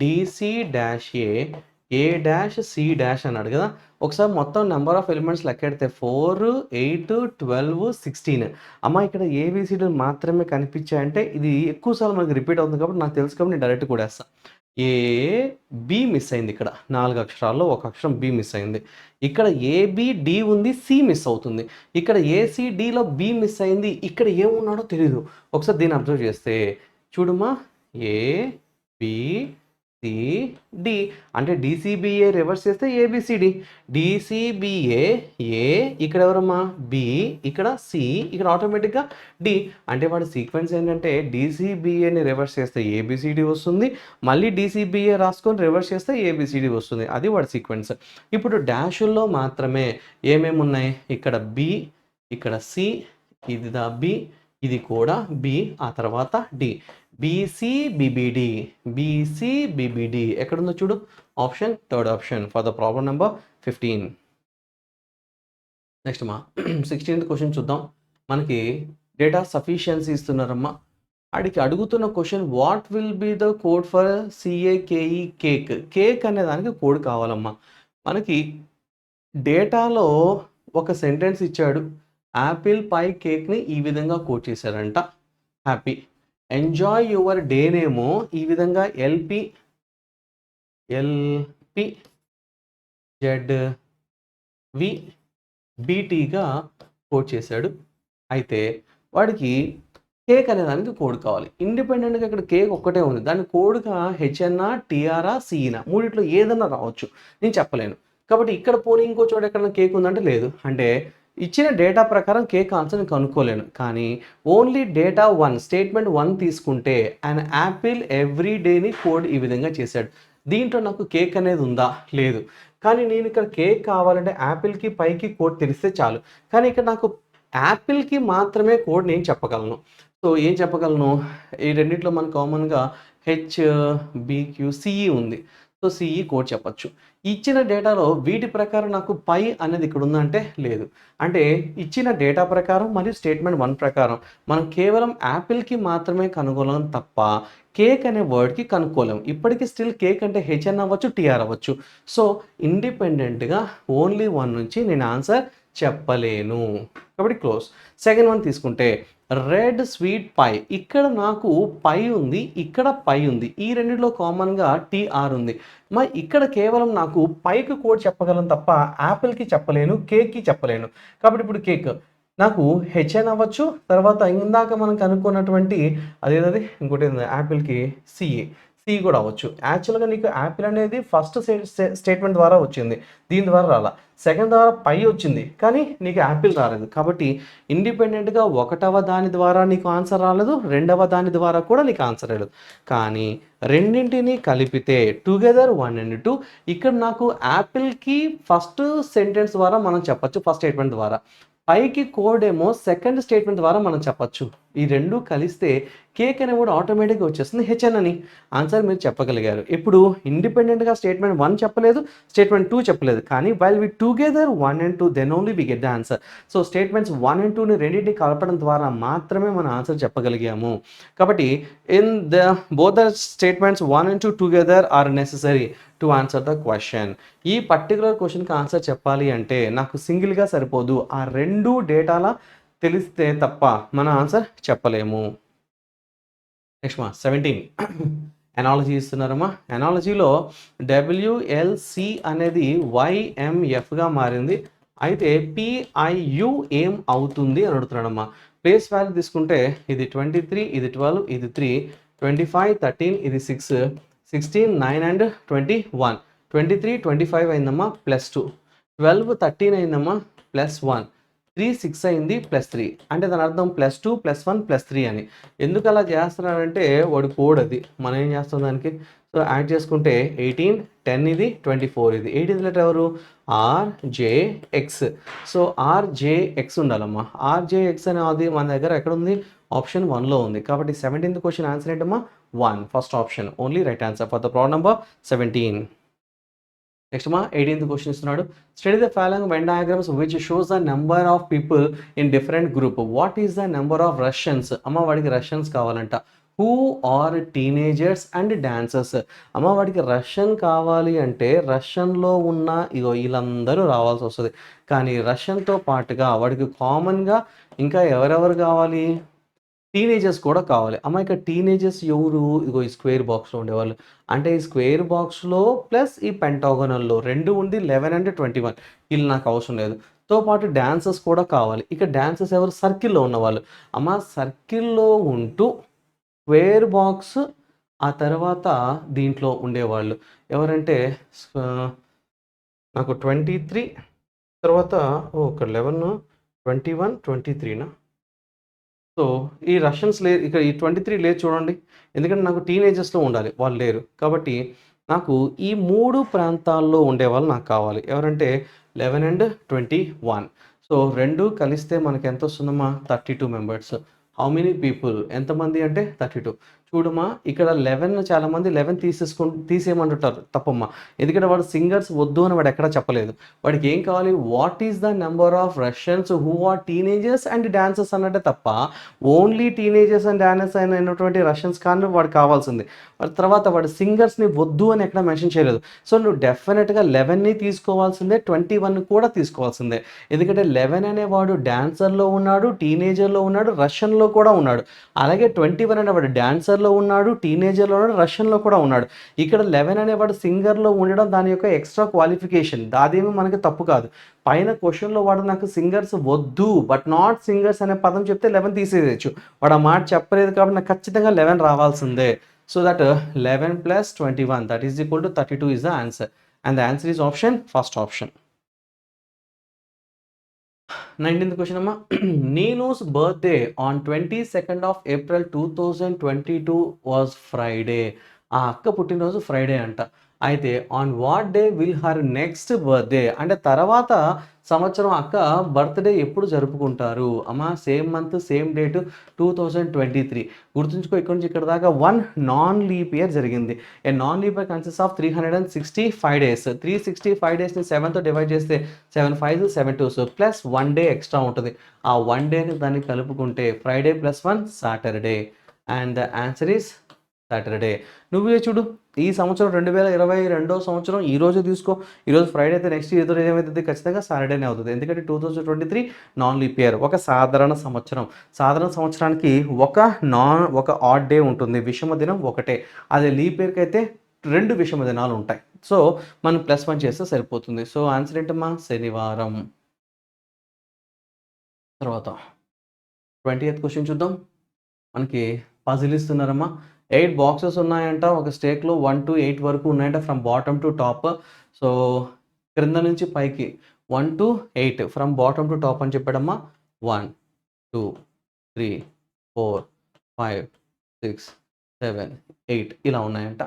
DC dash A dash C dash అన్నాడు కదా. ఒకసారి మొత్తం నెంబర్ ఆఫ్ ఎలిమెంట్స్ లెక్కెడితే 4, 8, 12, 16. అమ్మ ఇక్కడ ఏబిసిడీలు మాత్రమే కనిపించాయంటే ఇది ఎక్కువసార్లు మనకి రిపీట్ అవుతుంది కాబట్టి నాకు తెలుసు, కాబట్టి నేను డైరెక్ట్ కూడేస్తాను. బి మిస్ అయింది. ఇక్కడ 4 అక్షరాల్లో 1 అక్షరం బి మిస్ అయింది. ఇక్కడ ఏబిడి ఉంది, సి మిస్ అవుతుంది. ఇక్కడ ఏసిడిలో బి మిస్ అయింది. ఇక్కడ ఏమున్నాడో తెలీదు. ఒకసారి దీన్ని అబ్జర్వ్ చేస్తే చూడుమా, ఏబిసిడి అంటే డిసిబిఏ రివర్స్ చేస్తే ఏబిసిడి. డిసిబిఏ ఏ, ఇక్కడ ఎవరమ్మా? బి, ఇక్కడ సి, ఇక్కడ ఆటోమేటిక్గా డి. అంటే వాడి సీక్వెన్స్ ఏంటంటే డిసిబిఏని రివర్స్ చేస్తే ఏబిసిడి వస్తుంది, మళ్ళీ డిసిబిఏ రాసుకొని రివర్స్ చేస్తే ఏబిసిడి వస్తుంది. అది వాడి సీక్వెన్స్. ఇప్పుడు డాషుల్లో మాత్రమే ఏమేమి ఉన్నాయి? ఇక్కడ బి, ఇక్కడ సి, ఇది దా బి, ఇది కూడా బి, ఆ తర్వాత డి. బీసీబిబిడి, బీసీబిబిడి ఎక్కడుందో చూడు. Option third option for the problem number 15. Next మా 16th క్వశ్చన్ చూద్దాం. మనకి డేటా సఫిషియన్సీ ఇస్తున్నారమ్మా. అడిగి అడుగుతున్న question, what will be the code for CAKE cake? Cake అనే దానికి కోడ్ కావాలమ్మా. మనకి డేటాలో ఒక సెంటెన్స్ ఇచ్చాడు. యాపిల్ పై కేక్ని ఈ విధంగా కోడ్ చేశారంట. హ్యాపీ ఎంజాయ్ యువర్ డేనేమో ఈ విధంగా ఎల్పి ZVBTగా కోడ్ చేశాడు. అయితే వాడికి కేక్ అనే దానికి కోడ్ కావాలి. ఇండిపెండెంట్‌గా ఇక్కడ కేక్ ఒక్కటే ఉంది. దాని కోడ్‌గా హెచ్ఎన్నా, టీఆరా, సీఈనా మూడిట్లో ఏదన్నా రావచ్చు. నేను చెప్పలేను. కాబట్టి ఇక్కడ పోనీ ఇంకో చోట ఎక్కడన్నా కేక్ ఉందంటే లేదు. అంటే ఇచ్చిన డేటా ప్రకారం కేక్ ఆన్సర్ నేను కనుక్కోలేను. కానీ ఓన్లీ డేటా 1 స్టేట్మెంట్ 1 తీసుకుంటే యాన్ యాపిల్ ఎవ్రీ డేని కోడ్ ఈ విధంగా చేశాడు. దీంట్లో నాకు కేక్ అనేది ఉందా? లేదు. కానీ నేను ఇక్కడ కేక్ కావాలంటే యాపిల్‌కి, పైకి కోడ్ తెలిస్తే చాలు. కానీ ఇక్కడ నాకు యాపిల్‌కి మాత్రమే కోడ్ నేను చెప్పగలను. సో, ఏం చెప్పగలను? ఈ రెండిట్లో మనకు కామన్‌గా HBQCE ఉంది. సో, CE కోడ్ చెప్పొచ్చు. ఇచ్చిన డేటాలో వీటి ప్రకారం నాకు పై అనేది ఇక్కడ ఉందంటే లేదు. అంటే ఇచ్చిన డేటా ప్రకారం మరియు స్టేట్మెంట్ 1 ప్రకారం మనం కేవలం యాపిల్‌కి మాత్రమే కనుగొనగలం తప్ప కేక్ అనే వర్డ్‌కి కనుక్కోలేం. ఇప్పటికి స్టిల్ కేక్ అంటే హెచ్ఎన్ అవ్వచ్చు, టీఆర్ అవ్వచ్చు. సో, ఇండిపెండెంట్‌గా ఓన్లీ 1 నుంచి నేను ఆన్సర్ చెప్పలేను. కాబట్టి క్లోజ్. సెకండ్ వన్ తీసుకుంటే రెడ్ స్వీట్ పై. ఇక్కడ నాకు పై ఉంది, ఇక్కడ పై ఉంది. ఈ రెండిట్లో కామన్‌గా టీఆర్ ఉంది. మరి ఇక్కడ కేవలం నాకు పైకి కోడ్ చెప్పగలను తప్ప యాపిల్‌కి చెప్పలేను, కేక్‌కి చెప్పలేను. కాబట్టి ఇప్పుడు కేక్ నాకు హెచ్ఎన్ అవ్వచ్చు. తర్వాత ఇందాక మనం కనుక్కున్నటువంటి అదేదది ఇంకోటి యాపిల్‌కి సిఏ. సి కూడా అవ్వచ్చు. యాక్చువల్‌గా నీకు యాపిల్ అనేది ఫస్ట్ స్టేట్మెంట్ ద్వారా వచ్చింది. దీని ద్వారా రాలా. సెకండ్ ద్వారా పై వచ్చింది. కానీ నీకు యాపిల్ రాలేదు. కాబట్టి ఇండిపెండెంట్‌గా ఒకటవ దాని ద్వారా నీకు ఆన్సర్ రాలేదు. రెండవ దాని ద్వారా కూడా నీకు ఆన్సర్ రాలేదు. కానీ రెండింటిని కలిపితే టుగెదర్ 1 అండ్ 2 ఇక్కడ నాకు యాపిల్‌కి ఫస్ట్ సెంటెన్స్ ద్వారా మనం చెప్పొచ్చు. ఫస్ట్ స్టేట్మెంట్ ద్వారా. పైకి కోడ్ ఏమో సెకండ్ స్టేట్మెంట్ ద్వారా మనం చెప్పొచ్చు. ఈ రెండు కలిస్తే కేక్ అనే కూడా ఆటోమేటిక్గా వచ్చేస్తుంది హెచ్ఎన్ అని. ఆన్సర్ మీరు చెప్పగలిగారు. ఇప్పుడు ఇండిపెండెంట్గా స్టేట్మెంట్ 1 చెప్పలేదు, స్టేట్మెంట్ 2 చెప్పలేదు. కానీ while we together 1 and 2 then only we get the answer. So statements 1 and 2ని రెండింటిని కలపడం ద్వారా మాత్రమే మనం ఆన్సర్ చెప్పగలిగాము. కాబట్టి in the both the statements 1 and 2 together are necessary to answer the question. ఈ పర్టికులర్ క్వశ్చన్కి ఆన్సర్ చెప్పాలి అంటే నాకు సింగిల్గా సరిపోదు. ఆ రెండు డేటాల తెలిస్తే తప్ప మన ఆన్సర్ చెప్పలేము. నెక్స్ట్ 17 ఎనాలజీ ఇస్తున్నారమ్మా. ఎనాలజీలో WLC అనేది YMFగా మారింది. అయితే PIU ఏం అవుతుంది అని అడుగుతున్నాడమ్మా. ప్లేస్ వాల్యూ తీసుకుంటే ఇది 23, ఇది 12, ఇది 3, 25, 13, ఇది 6, 16, 9 అండ్ 21. 23, 25 అయిందమ్మా +2, 12, 13 అయిందమ్మా +1, 3, 6 అయింది +3. అంటే దాని అర్థం +2, +1, +3 అని. ఎందుకు అలా చేస్తున్నారంటే వాడి కోడ్ అది. మనం ఏం చేస్తాం దానికి? సో యాడ్ చేసుకుంటే 18, 10 ఇది 24 ఇది. 18th లెటర్ ఎవరు? RJX. సో RJX ఉండాలమ్మా. RJX అనేది మన దగ్గర ఎక్కడ ఉంది? ఆప్షన్ 1లో ఉంది. కాబట్టి 17th క్వశ్చన్ ఆన్సర్ ఏంటమ్మా? 1 first option. Only right answer for the problem number 17. Next మా 18th క్వశ్చన్ ఇస్తున్నాడు. Study the following when diagrams which shows the number of people in different group. What is the number of Russians? అమ్మ వాడికి Russians కావాలంట. Who are teenagers and dancers. అమ్మ వాడికి Russian కావాలి అంటే రష్యన్లో ఉన్న ఇగో వీళ్ళందరూ రావాల్సి వస్తుంది. కానీ రష్యన్తో పాటుగా వాడికి కామన్గా ఇంకా ఎవరెవరు కావాలి? టీనేజర్స్ కూడా కావాలి. అమ్మ ఇక్కడ టీనేజర్స్ ఎవరు? ఇగో ఈ స్క్వేర్ బాక్స్‌లో ఉండేవాళ్ళు. అంటే ఈ స్క్వేర్ బాక్స్‌లో ప్లస్ ఈ పెంటాగోనల్‌లో 2 ఉంది 11 అండ్ 21. వీళ్ళు నాకు అవసరం లేదు. తో పాటు డాన్సర్స్ కూడా కావాలి. ఇక డాన్సర్స్ ఎవరు? సర్కిల్‌లో ఉన్నవాళ్ళు. అమ్మ సర్కిల్‌లో ఉంటూ స్క్వేర్ బాక్స్ ఆ తర్వాత దీంట్లో ఉండేవాళ్ళు ఎవరంటే నాకు 23 తర్వాత ఇక్కడ 11, 21, 23నా? సో, ఈ రష్యన్స్ ఇక్కడ ఈ 23 లేదు చూడండి. ఎందుకంటే నాకు టీనేజర్స్‌లో ఉండాలి. వాళ్ళు లేరు. కాబట్టి నాకు ఈ 3 ప్రాంతాల్లో ఉండేవాళ్ళు నాకు కావాలి. ఎవరంటే 11 అండ్ 21. సో, 2 కలిస్తే మనకి ఎంతొస్తుందమ్మా? 32 మెంబర్స్. How many people? ఎంతమంది అంటే 32. చూడమ్మా ఇక్కడ 11 చాలామంది 11 తీసేయమంటుంటారు. తప్పమ్మా. ఎందుకంటే వాడు సింగర్స్ వద్దు అని వాడు ఎక్కడా చెప్పలేదు. వాడికి ఏం కావాలి? What is the number of Russians who are teenagers and dancers అన్నట్టే తప్ప ఓన్లీ టీనేజర్స్ అండ్ డాన్సర్స్ అయినటువంటి రష్యన్స్ కానీ వాడికి కావాల్సింది. వాడి తర్వాత వాడు సింగర్స్ని వద్దు అని ఎక్కడ మెన్షన్ చేయలేదు. సో నువ్వు డెఫినెట్గా 11ని తీసుకోవాల్సిందే, 21 కూడా తీసుకోవాల్సిందే. ఎందుకంటే 11 అనేవాడు డాన్సర్లో ఉన్నాడు, టీనేజర్లో ఉన్నాడు, రష్యన్లో కూడా ఉన్నాడు. అలాగే 21 అనేవాడు డాన్సర్ సింగర్‌లో ఉన్నాడు, టీనేజర్‌లో ఉన్నాడు, రష్యన్‌లో కూడా ఉన్నాడు. ఇక్కడ 11 అనేవాడు సింగర్‌లో ఉండడం దాని యొక్క ఎక్స్‌ట్రా క్వాలిఫికేషన్. అదేమి మనకి తప్పు కాదు. పైన క్వెషన్‌లో వాడు నాకు సింగర్స్ వద్దు, బట్ నాట్ సింగర్స్ అనే పదం చెప్తే 11 తీసేయొచ్చు. వాడు ఆ మాట చెప్పలేదు కాబట్టి నాకు ఖచ్చితంగా 11 రావాల్సిందే. So that 11 + 21 that is equal to 32 is the answer. And the answer is option first option. 19th question అమ్మా. Neenu's birthday on 22nd of April 2022 was Friday. ఆ అక్క పుట్టినరోజు ఫ్రైడే అంట. అయితే on what day will her next birthday అంటే తర్వాత సంవత్సరం అక్క బర్త్‌డే ఎప్పుడు జరుపుకుంటారు? అమ్మా సేమ్ మంత్, సేమ్ డేట్ 2023. గుర్తుంచుకో ఇక్కడి నుంచి ఇక్కడ దాకా 1 నాన్ లీప్ ఇయర్ జరిగింది. A non leap year consists of 365 days. 365 డేస్‌ని 7తో డివైడ్ చేస్తే 7 5 7 2 ప్లస్ 1 డే ఎక్స్ట్రా ఉంటుంది. ఆ 1 డేని దాన్ని కలుపుకుంటే Friday + 1 Saturday. And the answer is Saturday. నువ్వే చూడు ఈ సంవత్సరం 2022 సంవత్సరం ఈ రోజు తీసుకో. ఈరోజు ఫ్రైడే అయితే నెక్స్ట్ ఈ రోజు ఏమైతుంది? ఖచ్చితంగా సాటర్డేనే అవుతుంది. ఎందుకంటే 2023 నాన్ లీప్ ఇయర్ ఒక సాధారణ సంవత్సరం. సాధారణ సంవత్సరానికి ఒక ఆడ్ డే ఉంటుంది. విషమ దినం ఒకటే. అదే లీప్ ఇయర్‌కి అయితే 2 విషమ దినాలు ఉంటాయి. సో మనం +1 చేస్తే సరిపోతుంది. సో ఆన్సర్ ఏంటమ్మా? శనివారం. తర్వాత 20th క్వెషన్ చూద్దాం. మనకి పజిల్ ఇస్తున్నారమ్మా. 8 బాక్సెస్ ఉన్నాయంట. ఒక స్టేక్‌లో 1-8 వరకు ఉన్నాయంట from bottom to top. So క్రింద నుంచి పైకి 1-8 ఫ్రమ్ బాటమ్ టు టాప్ అని చెప్పాడమ్మా. 1, 2, 3, 4, 5, 6, 7, 8 ఇలా ఉన్నాయంట.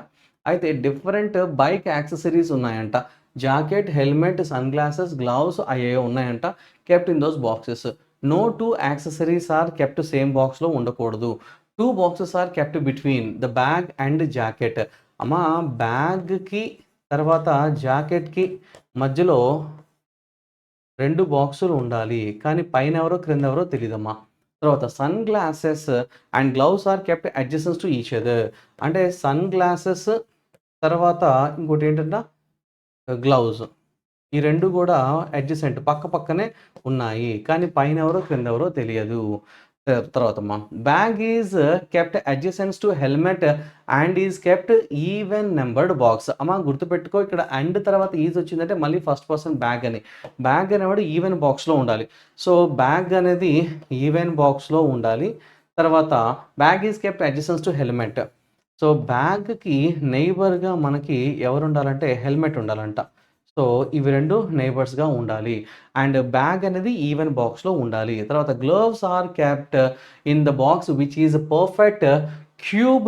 అయితే డిఫరెంట్ బైక్ యాక్సెసరీస్ ఉన్నాయంట. Jacket, helmet, sun glasses, gloves అయ్యేయో ఉన్నాయంట. Kept in those boxes. No 2 accessories are kept same బాక్స్‌లో ఉండకూడదు. 2 boxes are kept between the bag and jacket. అమ్మా బ్యాగ్‌కి తర్వాత జాకెట్‌కి మధ్యలో 2 బాక్సులు ఉండాలి. కానీ పైనెవరో, క్రిందెవరో తెలీదమ్మా. తర్వాత sun glasses and gloves are kept adjacent to each other. అంటే సన్ గ్లాసెస్ తర్వాత ఇంకోటేంటంట గ్లౌస్. ఈ 2 గూడా అడ్జసెంట్ పక్క పక్కనే ఉన్నాయి. కానీ పైనెవరో, క్రిందెవరో తెలియదు. తర్వాతమ్మా bag is kept adjacents to helmet and is kept even numbered box. అమ్మా గుర్తుపెట్టుకో ఇక్కడ అండ్ తర్వాత ఈజ్ వచ్చిందంటే మళ్ళీ ఫస్ట్ పర్సన్ బ్యాగ్ అని. బ్యాగ్ అనేవాడు ఈవెన్ బాక్స్‌లో ఉండాలి. సో బ్యాగ్ అనేది ఈవెన్ బాక్స్‌లో ఉండాలి. తర్వాత bag is kept adjacents to helmet. So బ్యాగ్‌కి నైబర్‌గా మనకి ఎవరుండాలంటే హెల్మెట్ ఉండాలంట. సో ఇవి 2 నైబర్స్‌గా ఉండాలి. అండ్ బ్యాగ్ అనేది ఈవెన్ బాక్స్‌లో ఉండాలి. తర్వాత gloves are kept in the box which is perfect cube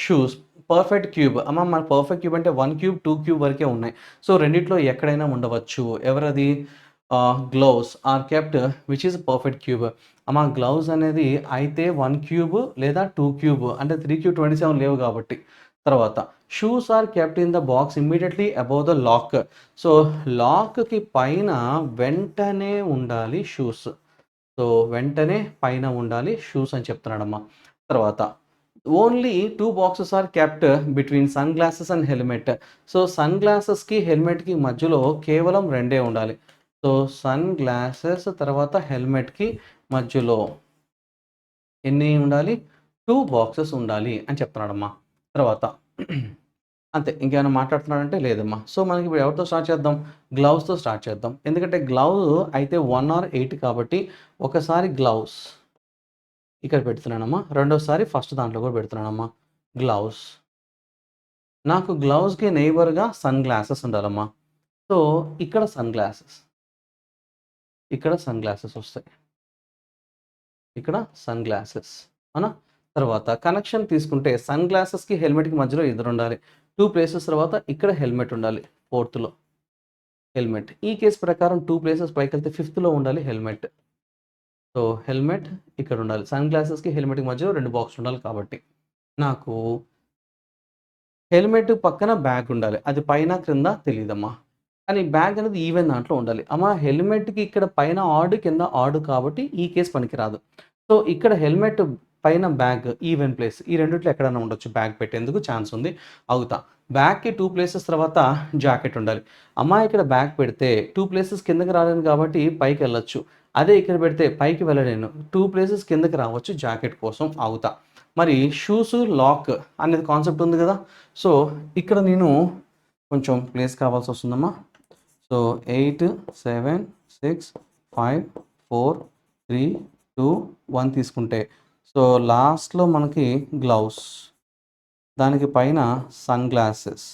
shoes. Perfect cube. అమ్మ మన పర్ఫెక్ట్ క్యూబ్ అంటే 1 క్యూబ్, 2 క్యూబ్ వరకే ఉన్నాయి. సో రెండిట్లో ఎక్కడైనా ఉండవచ్చు. ఎవరది? Gloves are kept which is perfect cube. అమ్మ గ్లౌస్ అనేది అయితే 1 క్యూబ్ లేదా 2 క్యూబ్ అంటే 3 క్యూబ్ 27 లేవు కాబట్టి. తర్వాత shoes are kept in the box immediately above the lock. So లాక్‌కి పైన వెంటనే ఉండాలి షూస్. సో వెంటనే పైన ఉండాలి షూస్ అని చెప్తున్నాడమ్మా. తర్వాత only 2 boxes are kept between sun glasses and helmet. So sun గ్లాసెస్‌కి, హెల్మెట్‌కి మధ్యలో కేవలం 2 ఉండాలి. సో సన్ గ్లాసెస్ తర్వాత హెల్మెట్‌కి మధ్యలో ఎన్ని ఉండాలి? 2 బాక్సెస్ ఉండాలి అని చెప్తున్నాడమ్మా. తర్వాత అంతే. ఇంకేమైనా మాట్లాడుతున్నాడంటే లేదమ్మా. సో మనకి ఇప్పుడు ఎవరితో స్టార్ట్ చేద్దాం? గ్లౌస్‌తో స్టార్ట్ చేద్దాం. ఎందుకంటే గ్లౌస్ అయితే 1 ఆర్ 8 కాబట్టి ఒకసారి గ్లౌస్ ఇక్కడ పెడుతున్నానమ్మా. రెండోసారి ఫస్ట్ దాంట్లో కూడా పెడుతున్నానమ్మా. గ్లౌస్. నాకు గ్లౌస్‌కి నైబర్‌గా సన్ గ్లాసెస్ ఉండాలమ్మా. సో ఇక్కడ సన్ గ్లాసెస్. ఇక్కడ సన్ గ్లాసెస్ వస్తాయి. ఇక్కడ సన్ గ్లాసెస్. అవునా? తర్వాత కనెక్షన్ తీసుకుంటే సన్ గ్లాసెస్‌కి, హెల్మెట్‌కి మధ్యలో ఎదురుండాలి. 2 ప్లేసెస్ తర్వాత ఇక్కడ హెల్మెట్ ఉండాలి. ఫోర్త్‌లో హెల్మెట్. ఈ కేస్ ప్రకారం 2 ప్లేసెస్ పైకెళ్తే ఫిఫ్త్‌లో ఉండాలి హెల్మెట్. సో హెల్మెట్ ఇక్కడ ఉండాలి. సన్ గ్లాసెస్‌కి, హెల్మెట్‌కి మధ్యలో 2 బాక్సులు ఉండాలి కాబట్టి. నాకు హెల్మెట్ పక్కన బ్యాగ్ ఉండాలి. అది పైన, క్రింద తెలీదమ్మా. కానీ బ్యాగ్ అనేది ఈవెన్ దాంట్లో ఉండాలి. అమ్మా హెల్మెట్‌కి ఇక్కడ పైన ఆడ్, కింద ఆడ్ కాబట్టి ఈ కేస్ పనికిరాదు. సో ఇక్కడ హెల్మెట్ పైన బ్యాగ్ ఈవెన్ ప్లేస్. ఈ రెండిట్లో ఎక్కడైనా ఉండొచ్చు బ్యాగ్ పెట్టేందుకు ఛాన్స్ ఉంది. ఆగుతా. బ్యాగ్‌కి 2 ప్లేసెస్ తర్వాత జాకెట్ ఉండాలి. అమ్మా ఇక్కడ బ్యాగ్ పెడితే 2 ప్లేసెస్ కిందకి రాలేను కాబట్టి పైకెళ్ళొచ్చు. అదే ఇక్కడ పెడితే పైకి వెళ్ళలేను. 2 ప్లేసెస్ కిందకి రావచ్చు జాకెట్ కోసం ఆగుతా. మరి షూస్ లాక్ అనేది కాన్సెప్ట్ ఉంది కదా. సో ఇక్కడ నేను కొంచెం ప్లేస్ కావాల్సి వస్తుందమ్మా. సో 8 7 6 5 4 3 2 1 తీసుకుంటే సో లాస్ట్లో మనకి గ్లౌస్, దానికి పైన సన్ గ్లాసెస్,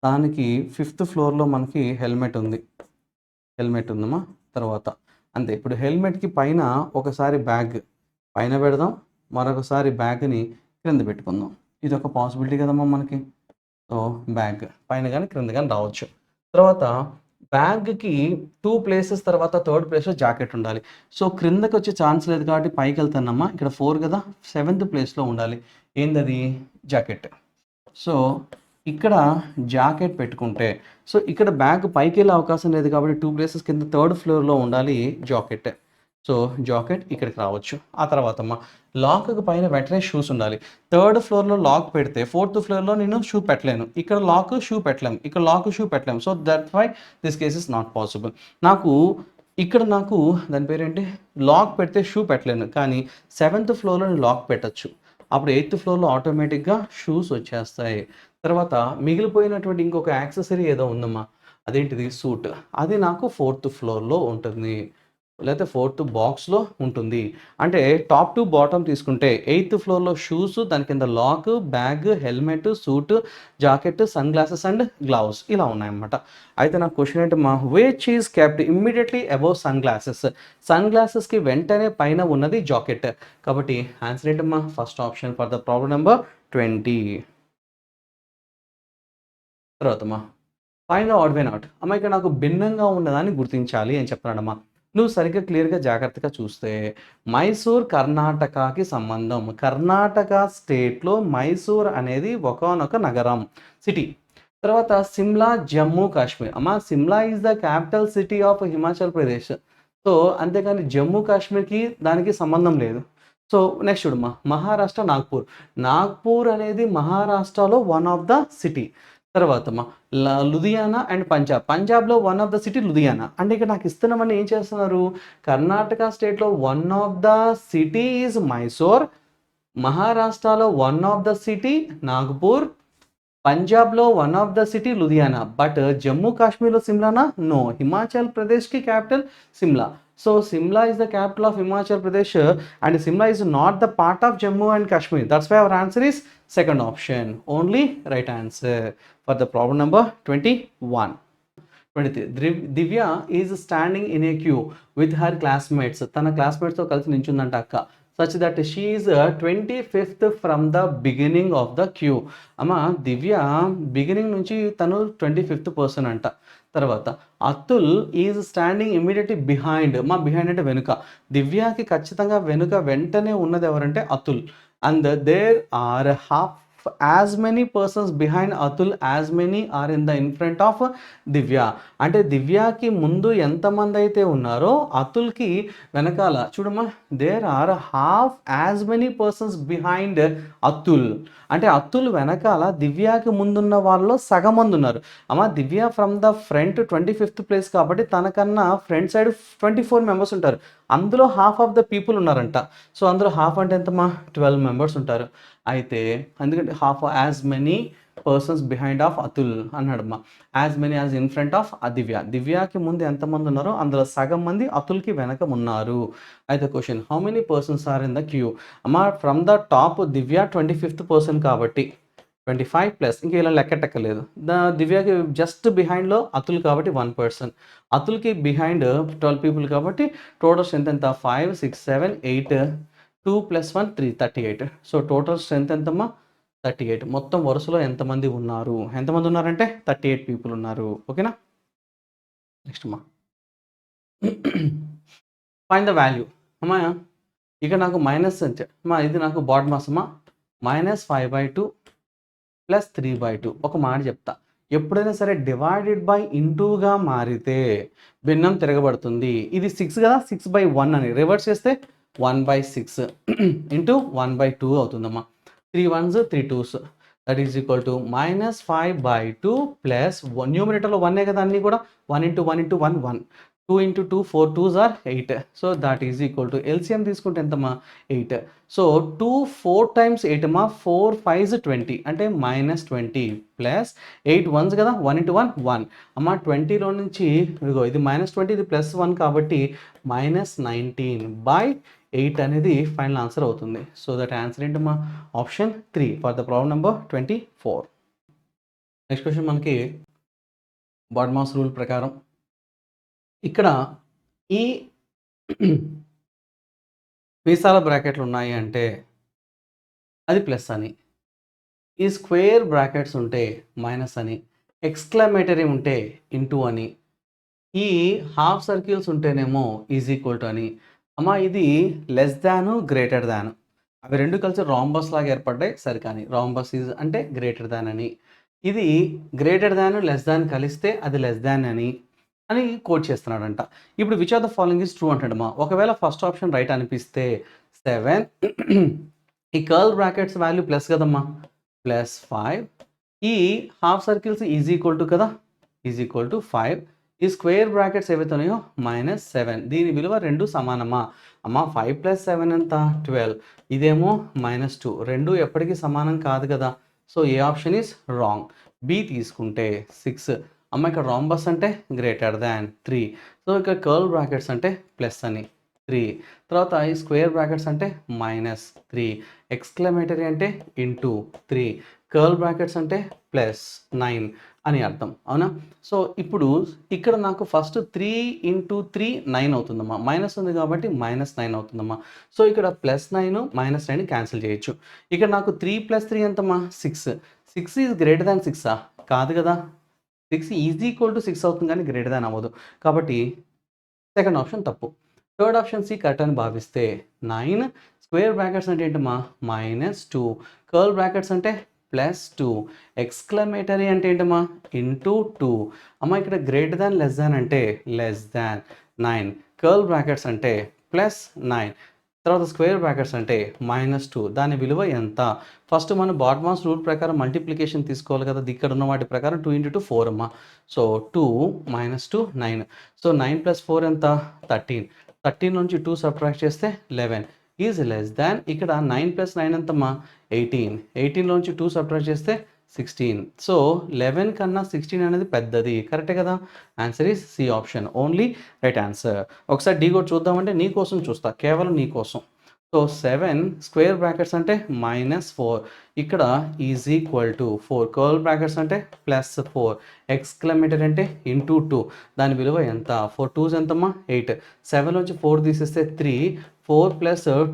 దానికి 5th ఫ్లోర్లో మనకి హెల్మెట్ ఉందమ్మా. తర్వాత అంతే. ఇప్పుడు హెల్మెట్కి పైన ఒకసారి బ్యాగ్ పైన పెడదాం, మరొకసారి బ్యాగ్ని క్రింద పెట్టుకుందాం. ఇది ఒక పాసిబిలిటీ కదమ్మా మనకి. సో బ్యాగ్ పైన కానీ క్రింద కానీ రావచ్చు. తర్వాత బ్యాగ్కి 2 ప్లేసెస్ తర్వాత 3rd ప్లేస్లో జాకెట్ ఉండాలి. సో క్రిందకి వచ్చే ఛాన్స్ లేదు కాబట్టి పైకి వెళ్తానమ్మా. ఇక్కడ 4 కదా, 7th ప్లేస్లో ఉండాలి. ఏందది? జాకెట్. సో ఇక్కడ జాకెట్ పెట్టుకుంటే సో ఇక్కడ బ్యాగ్ పైకి వెళ్ళే అవకాశం లేదు కాబట్టి 2 ప్లేసెస్ కింద 3rd ఫ్లోర్లో ఉండాలి జాకెట్. సో జాకెట్ ఇక్కడికి రావచ్చు. ఆ తర్వాత అమ్మ లాక్కి పైన వెంటనే షూస్ ఉండాలి. 3rd ఫ్లోర్లో లాక్ పెడితే 4th ఫ్లోర్లో నేను షూ పెట్టలేను. ఇక్కడ లాక్ షూ పెట్టలేము, ఇక్కడ లాక్ షూ పెట్టలేము. So that why this case is not possible. ఇక్కడ నాకు దాని పేరేంటి, లాక్ పెడితే షూ పెట్టలేను, కానీ 7th ఫ్లోర్లో నేను లాక్ పెట్టచ్చు. అప్పుడు 8th ఫ్లోర్లో ఆటోమేటిక్గా షూస్ వచ్చేస్తాయి. తర్వాత మిగిలిపోయినటువంటి ఇంకొక యాక్సెసరీ ఏదో ఉందమ్మా, అదేంటిది? సూట్. అది నాకు 4th ఫ్లోర్లో ఉంటుంది, లేకపోతే 4th బాక్స్లో ఉంటుంది. అంటే టాప్ టు బాటమ్ తీసుకుంటే 8th ఫ్లోర్లో షూస్, దాని కింద lock, bag, helmet, suit, jacket, sun glasses and gloves ఇలా ఉన్నాయన్నమాట. అయితే నా క్వశ్చన్ ఏంటమ్మా, which is kept immediately above sunglasses? సన్ గ్లాసెస్కి వెంటనే పైన ఉన్నది జాకెట్. కాబట్టి ఆన్సర్ ఏంటమ్మా? First option for the problem number 20. తర్వాతమ్మా find the odd one out. అమ్మ ఇక్కడ నాకు భిన్నంగా ఉన్నదాన్ని గుర్తించాలి అని చెప్తున్నాడమ్మా. నువ్వు సరిగ్గా క్లియర్గా జాగ్రత్తగా చూస్తే మైసూర్ కర్ణాటకకి సంబంధం. కర్ణాటక స్టేట్లో మైసూర్ అనేది ఒకానొక నగరం, సిటీ. తర్వాత సిమ్లా జమ్మూ కాశ్మీర్. అమ్మ Shimla is the capital city of Himachal Pradesh. So అంతేకాని జమ్మూ కాశ్మీర్కి దానికి సంబంధం లేదు. సో నెక్స్ట్ చూడమ్మా, మహారాష్ట్ర నాగ్పూర్ అనేది మహారాష్ట్రలో వన్ ఆఫ్ ద సిటీ. తర్వాత లుధియానా అండ్ పంజాబ్లో one of the city Ludhiana. అంటే ఇక్కడ నాకు ఇస్తున్నామని ఏం చేస్తున్నారు, కర్ణాటక స్టేట్లో one of the city is Mysore, మహారాష్ట్రలో one of the city Nagpur, పంజాబ్లో one of the city Ludhiana. But Jammu కాశ్మీర్లో సిమ్లానా? నో. హిమాచల్ ప్రదేశ్కి capital Simla. So Simla is the capital of Himachal Pradesh and Simla is not the part of Jammu and Kashmir. That's why our answer is second option. Only right answer for the problem number 21. 23. Divya is standing in a queue with her classmates. తన classmates తో కలిసి నించుందంట అక్క. Such that she is 25th from the beginning of the queue. అమ్మ దివ్య beginning నుంచి తను 25th person అంట. తర్వాత Atul is standing immediately behind. Behind అంటే వెనుక. దివ్యాకి ఖచ్చితంగా వెంటనే ఉన్నది ఎవరంటే Atul. And there are half as many persons behind Atul as many are in the in front of Divya. అంటే దివ్యాకి ముందు ఎంతమంది అయితే ఉన్నారో అతుల్కి వెనకాల చూడమ్మా, there are half as many persons behind Atul. అంటే అతుల్ వెనకాల దివ్యాకి ముందున్న వాళ్ళలో సగం మంది ఉన్నారు. Divya from the front 25th place కాబట్టి తనకన్నా ఫ్రంట్ సైడ్ 24 మెంబర్స్ ఉంటారు. అందులో హాఫ్ ఆఫ్ ద పీపుల్ ఉన్నారంట. సో అందులో హాఫ్ అంటే ఎంతమ్మా? 12 మెంబర్స్ ఉంటారు. అయితే ఎందుకంటే half as many persons behind of Atul అన్నాడమ్మా. As many as in front of Divya. దివ్యాకి ముందు ఎంతమంది ఉన్నారో అందులో సగం మంది అతుల్కి వెనక ఉన్నారు. అయితే question, how many persons are in the queue? From the top Divya 25th person కాబట్టి 25 ప్లస్ ఇంకా ఇలా లెక్కటెక్కలేదు. దివ్యాకి జస్ట్ బిహైండ్లో అతుల్ కాబట్టి 1 పర్సన్, అతుల్కి బిహైండ్ 12 పీపుల్ కాబట్టి టోటల్ స్ట్రెంత్ ఎంత? 5 6 7 8 2 + 1 3 38. సో టోటల్ స్ట్రెంత్ ఎంతమ్మా? 38. మొత్తం వరుసలో ఎంతమంది ఉన్నారంటే 38 పీపుల్ ఉన్నారు. ఓకేనా? నెక్స్ట్ అమ్మా ఫైండ్ ద వాల్యూ. అమ్మా ఇక నాకు మైనస్ ఇది నాకు బాడ్ మాస్ అమ్మా. -5/2 + 3/2. ఒక మాట చెప్తా, ఎప్పుడైనా సరే డివైడెడ్ బై ఇంటూగా మారితే భిన్నం తిరగబడుతుంది. ఇది 6 కదా, 6/1 అని రివర్స్ చేస్తే 1/6 ఇంటూ 1/2 అవుతుందమ్మా. 3 1s 3 2s that is equal to -5/2 plus న్యూమినేటర్లో 1 కదా, అన్నీ కూడా 1 × 1 × 1 1 2 into 2, 4 2s are 8. So that is equal to LCM తీసుకుంటే ఎంతమ్మా 8. సో 2 4 times 8 అమ్మా 4 5s 20 అంటే -20 ప్లస్ 8 1s కదా 1 into 1 1 అమ్మా 20లో నుంచి ఇదిగో ఇది -20 ఇది +1 కాబట్టి -19/8 అనేది ఫైనల్ ఆన్సర్ అవుతుంది. సో దట్ ఆన్సర్ ఏంటమ్మా option 3 for the problem number 24. Next question మనకి బాడ్మాస్ రూల్ ప్రకారం ఇక్కడ ఈ వీసాల బ్రాకెట్లు ఉన్నాయి అంటే అది ప్లస్ అని, ఈ స్క్వేర్ బ్రాకెట్స్ ఉంటే మైనస్ అని, ఎక్స్క్లమేటరీ ఉంటే ఇంటూ అని, ఈ హాఫ్ సర్కిల్స్ ఉంటేనేమో ఈజ్ ఈక్వల్ టు అని. అమ్మా ఇది లెస్ దాను గ్రేటర్ దాన్ అవి రెండు కలిసి రాంబస్ లాగా ఏర్పడ్డాయి సరికాని రాంబస్ ఈజ్ అంటే గ్రేటర్ దాన్ అని, ఇది గ్రేటర్ దాన్ లెస్ దాన్ కలిస్తే అది లెస్ దాన్ అని కోట్ చేస్తున్నాడంట. ఇప్పుడు which of the following is true అంటాడమ్మా. ఒకవేళ ఫస్ట్ ఆప్షన్ రైట్ అనిపిస్తే 7 ఈ కర్ల్ బ్రాకెట్స్ వాల్యూ ప్లస్ కదమ్మా +5, ఈ half circles is equal to కదా ఈజ్ ఈక్వల్ టు 5, ఈ స్క్వేర్ బ్రాకెట్స్ ఏవైతే ఉన్నాయో -7 దీని విలువ రెండు సమానమా అమ్మా 5 + 7 ఎంత 12, ఇదేమో -2 రెండు ఎప్పటికీ సమానం కాదు కదా. So a option is wrong. B తీసుకుంటే 6 అమ్మ ఇక్కడ రాంబస్ అంటే గ్రేటర్ దాన్ 3, సో ఇక్కడ కర్ల్ బ్రాకెట్స్ అంటే ప్లస్ అని 3, తర్వాత ఈ స్క్వేర్ బ్రాకెట్స్ అంటే -3, ఎక్స్క్లమేటరీ అంటే ఇంటూ 3, కర్ల్ బ్రాకెట్స్ అంటే +9 అని అర్థం అవునా. సో ఇప్పుడు ఇక్కడ నాకు ఫస్ట్ 3 × 3 9 అవుతుందమ్మా, మైనస్ ఉంది కాబట్టి -9 అవుతుందమ్మా. సో ఇక్కడ +9 -9 క్యాన్సిల్ చేయొచ్చు. ఇక్కడ నాకు 3 + 3 ఎంతమ్మా 6, 6 ఈజ్ గ్రేటర్ దాన్ 6 కాదు కదా, 6 ఈజ్ ఈక్వల్ టు 6 అవుతుంది కానీ గ్రేటర్ దాన్ అవ్వదు కాబట్టి సెకండ్ ఆప్షన్ తప్పు. థర్డ్ ఆప్షన్ సి కరెక్ట్ అని భావిస్తే 9 స్క్వేర్ బ్రాకెట్స్ అంటే ఏంటమ్మా -2, కర్ల్ బ్రాకెట్స్ అంటే +2, ఎక్స్క్లమేటరీ అంటే ఏంటమ్మా ఇంటూ 2, అమ్మ ఇక్కడ గ్రేటర్ దాన్ లెస్ దాన్ అంటే లెస్ దాన్ 9, కర్ల్ బ్రాకెట్స్ అంటే +9, తర్వాత స్క్వేర్ బ్రాకెట్స్ అంటే -2 దాని విలువ ఎంత. ఫస్ట్ మనం బాడ్మాస్ రూల్ ప్రకారం మల్టిప్లికేషన్ తీసుకోవాలి కదా, ఇక్కడ ఉన్న వాటి ప్రకారం 2 × 2 4 అమ్మా. సో 2 -2 9, సో 9 + 4 ఎంత 13, 13 నుంచి 2 సబ్ట్రాక్ట్ చేస్తే 11 ఈజ్ లెస్ దాన్ ఇక్కడ 9 + 9 ఎంతమ్మా 18, 18 నుంచి 2 సబ్ట్రాక్ట్ చేస్తే 16, సో 11 కన్నా 16 అనేది పెద్దది కరెక్టే కదా. Answer is c option only right answer. ఒకసారి డి కూడా చూద్దామంటే నీ కోసం చూస్తా, కేవలం నీ కోసం. సో 7 స్క్వేర్ బ్రాకెట్స్ అంటే -4, ఇక్కడ is equal to 4, curl brackets అంటే +4, ఎక్స్క్లమేటరీ అంటే ఇంటూ 2 దాని విలువ ఎంత 4 2s ఎంతమ్మా 8, 7 నుంచి 4 తీసేస్తే 3, 4 +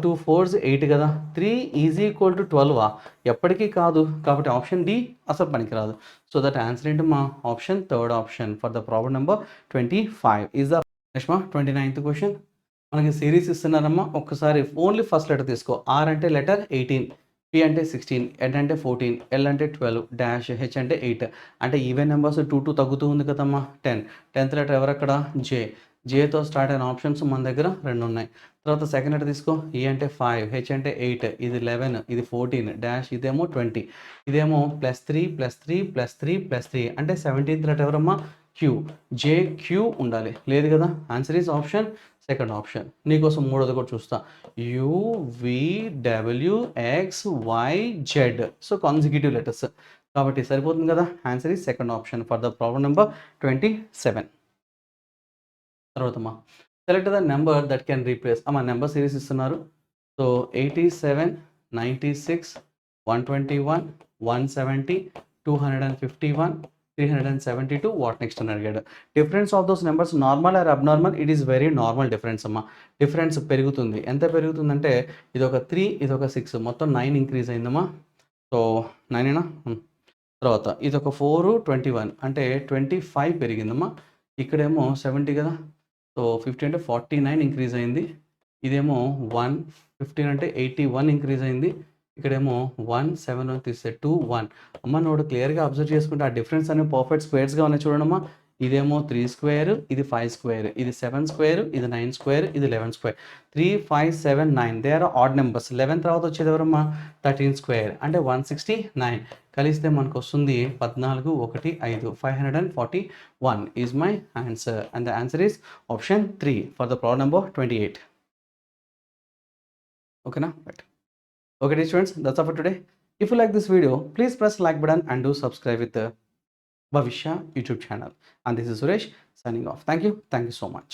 2 4s 8 కదా, 3 ఈజ్ ఈక్వల్ టు 12 ఎప్పటికీ కాదు కాబట్టి ఆప్షన్ డి అసలు పనికిరాదు. సో దట్ ఆన్సర్ ఏంటమ్మా option third option for the problem number 25 is the next 29th question. మనకి సిరీస్ ఇస్తున్నారమ్మా, ఒక్కసారి ఓన్లీ ఫస్ట్ లెటర్ తీసుకో. ఆర్ అంటే లెటర్ 18, పి అంటే 16, ఎన్ అంటే 14, ఎల్ అంటే 12, డాష్ హెచ్ అంటే 8 అంటే ఈవెన్ నెంబర్స్ 2 2 తగ్గుతూ ఉంది కదమ్మా 10, 10th లెటర్ ఎవరక్కడ జే, జేతో స్టార్ట్ అయిన ఆప్షన్స్ మన దగ్గర 2 ఉన్నాయి. తర్వాత సెకండ్ లెటర్ తీసుకో, ఈ అంటే 5, హెచ్ అంటే 8, ఇది 11, ఇది 14, డాష్ ఇదేమో 20, ఇదేమో +3 +3 +3 +3 అంటే 17th లెటర్ ఎవరమ్మా క్యూ, జే క్యూ ఉండాలి లేదు కదా. Answer is option second option. నీకోసం మూడోది కూడా చూస్తా, UVWXYZ, సో కాన్సిక్యూటివ్ లెటర్స్ కాబట్టి సరిపోతుంది కదా. Answer is second option for the problem number 27. తర్వాత అమ్మా select the number that can replace, అమ్మా నెంబర్ సిరీస్ ఇస్తున్నారు. సో 87 96 121 170 251 372 వాట్ నెక్స్ట్ అని అడిగాడు. Difference of those numbers normal or abnormal, it is very normal difference అమ్మా. Difference పెరుగుతుంది, ఎంత పెరుగుతుందంటే ఇది ఒక 3 ఇది ఒక 6 మొత్తం 9 ఇంక్రీజ్ అయిందమ్మా. సో 9 తర్వాత ఇది ఒక 4 21 అంటే 25 పెరిగిందమ్మా. ఇక్కడేమో 70 కదా, సో 50 అంటే 49 ఇంక్రీజ్ అయింది. ఇదేమో 1 15 అంటే 81 ఇంక్రీజ్ అయింది. ఇక్కడేమో 1 7 తీస్తే 2 1 అమ్మ నోడు క్లియర్గా అబ్జర్వ్ చేసుకుంటే ఆ డిఫరెన్స్ అనేవి పర్ఫెక్ట్ స్క్వేర్స్గా ఉన్నాయి చూడండమ్మా. ఇదేమో 3 స్క్వేర్, ఇది 5 స్క్వేర్, ఇది 7 స్క్వేర్, ఇది 9 స్క్వేర్, ఇది 11 square. 3, 5, 7, 9 they are odd numbers. 11 తర్వాత వచ్చేది ఎవరమ్మా 13 స్క్వేర్ అంటే 169. కలిస్తే మనకు వస్తుంది 14, 1, 5 541 is my answer. And the answer is option 3 for the problem number 28. ఓకేనా? Right. Okay students, that's all for today. If you like this video, please press like button and do subscribe with the Bhavishya YouTube channel. And this is Suresh signing off. Thank you so much.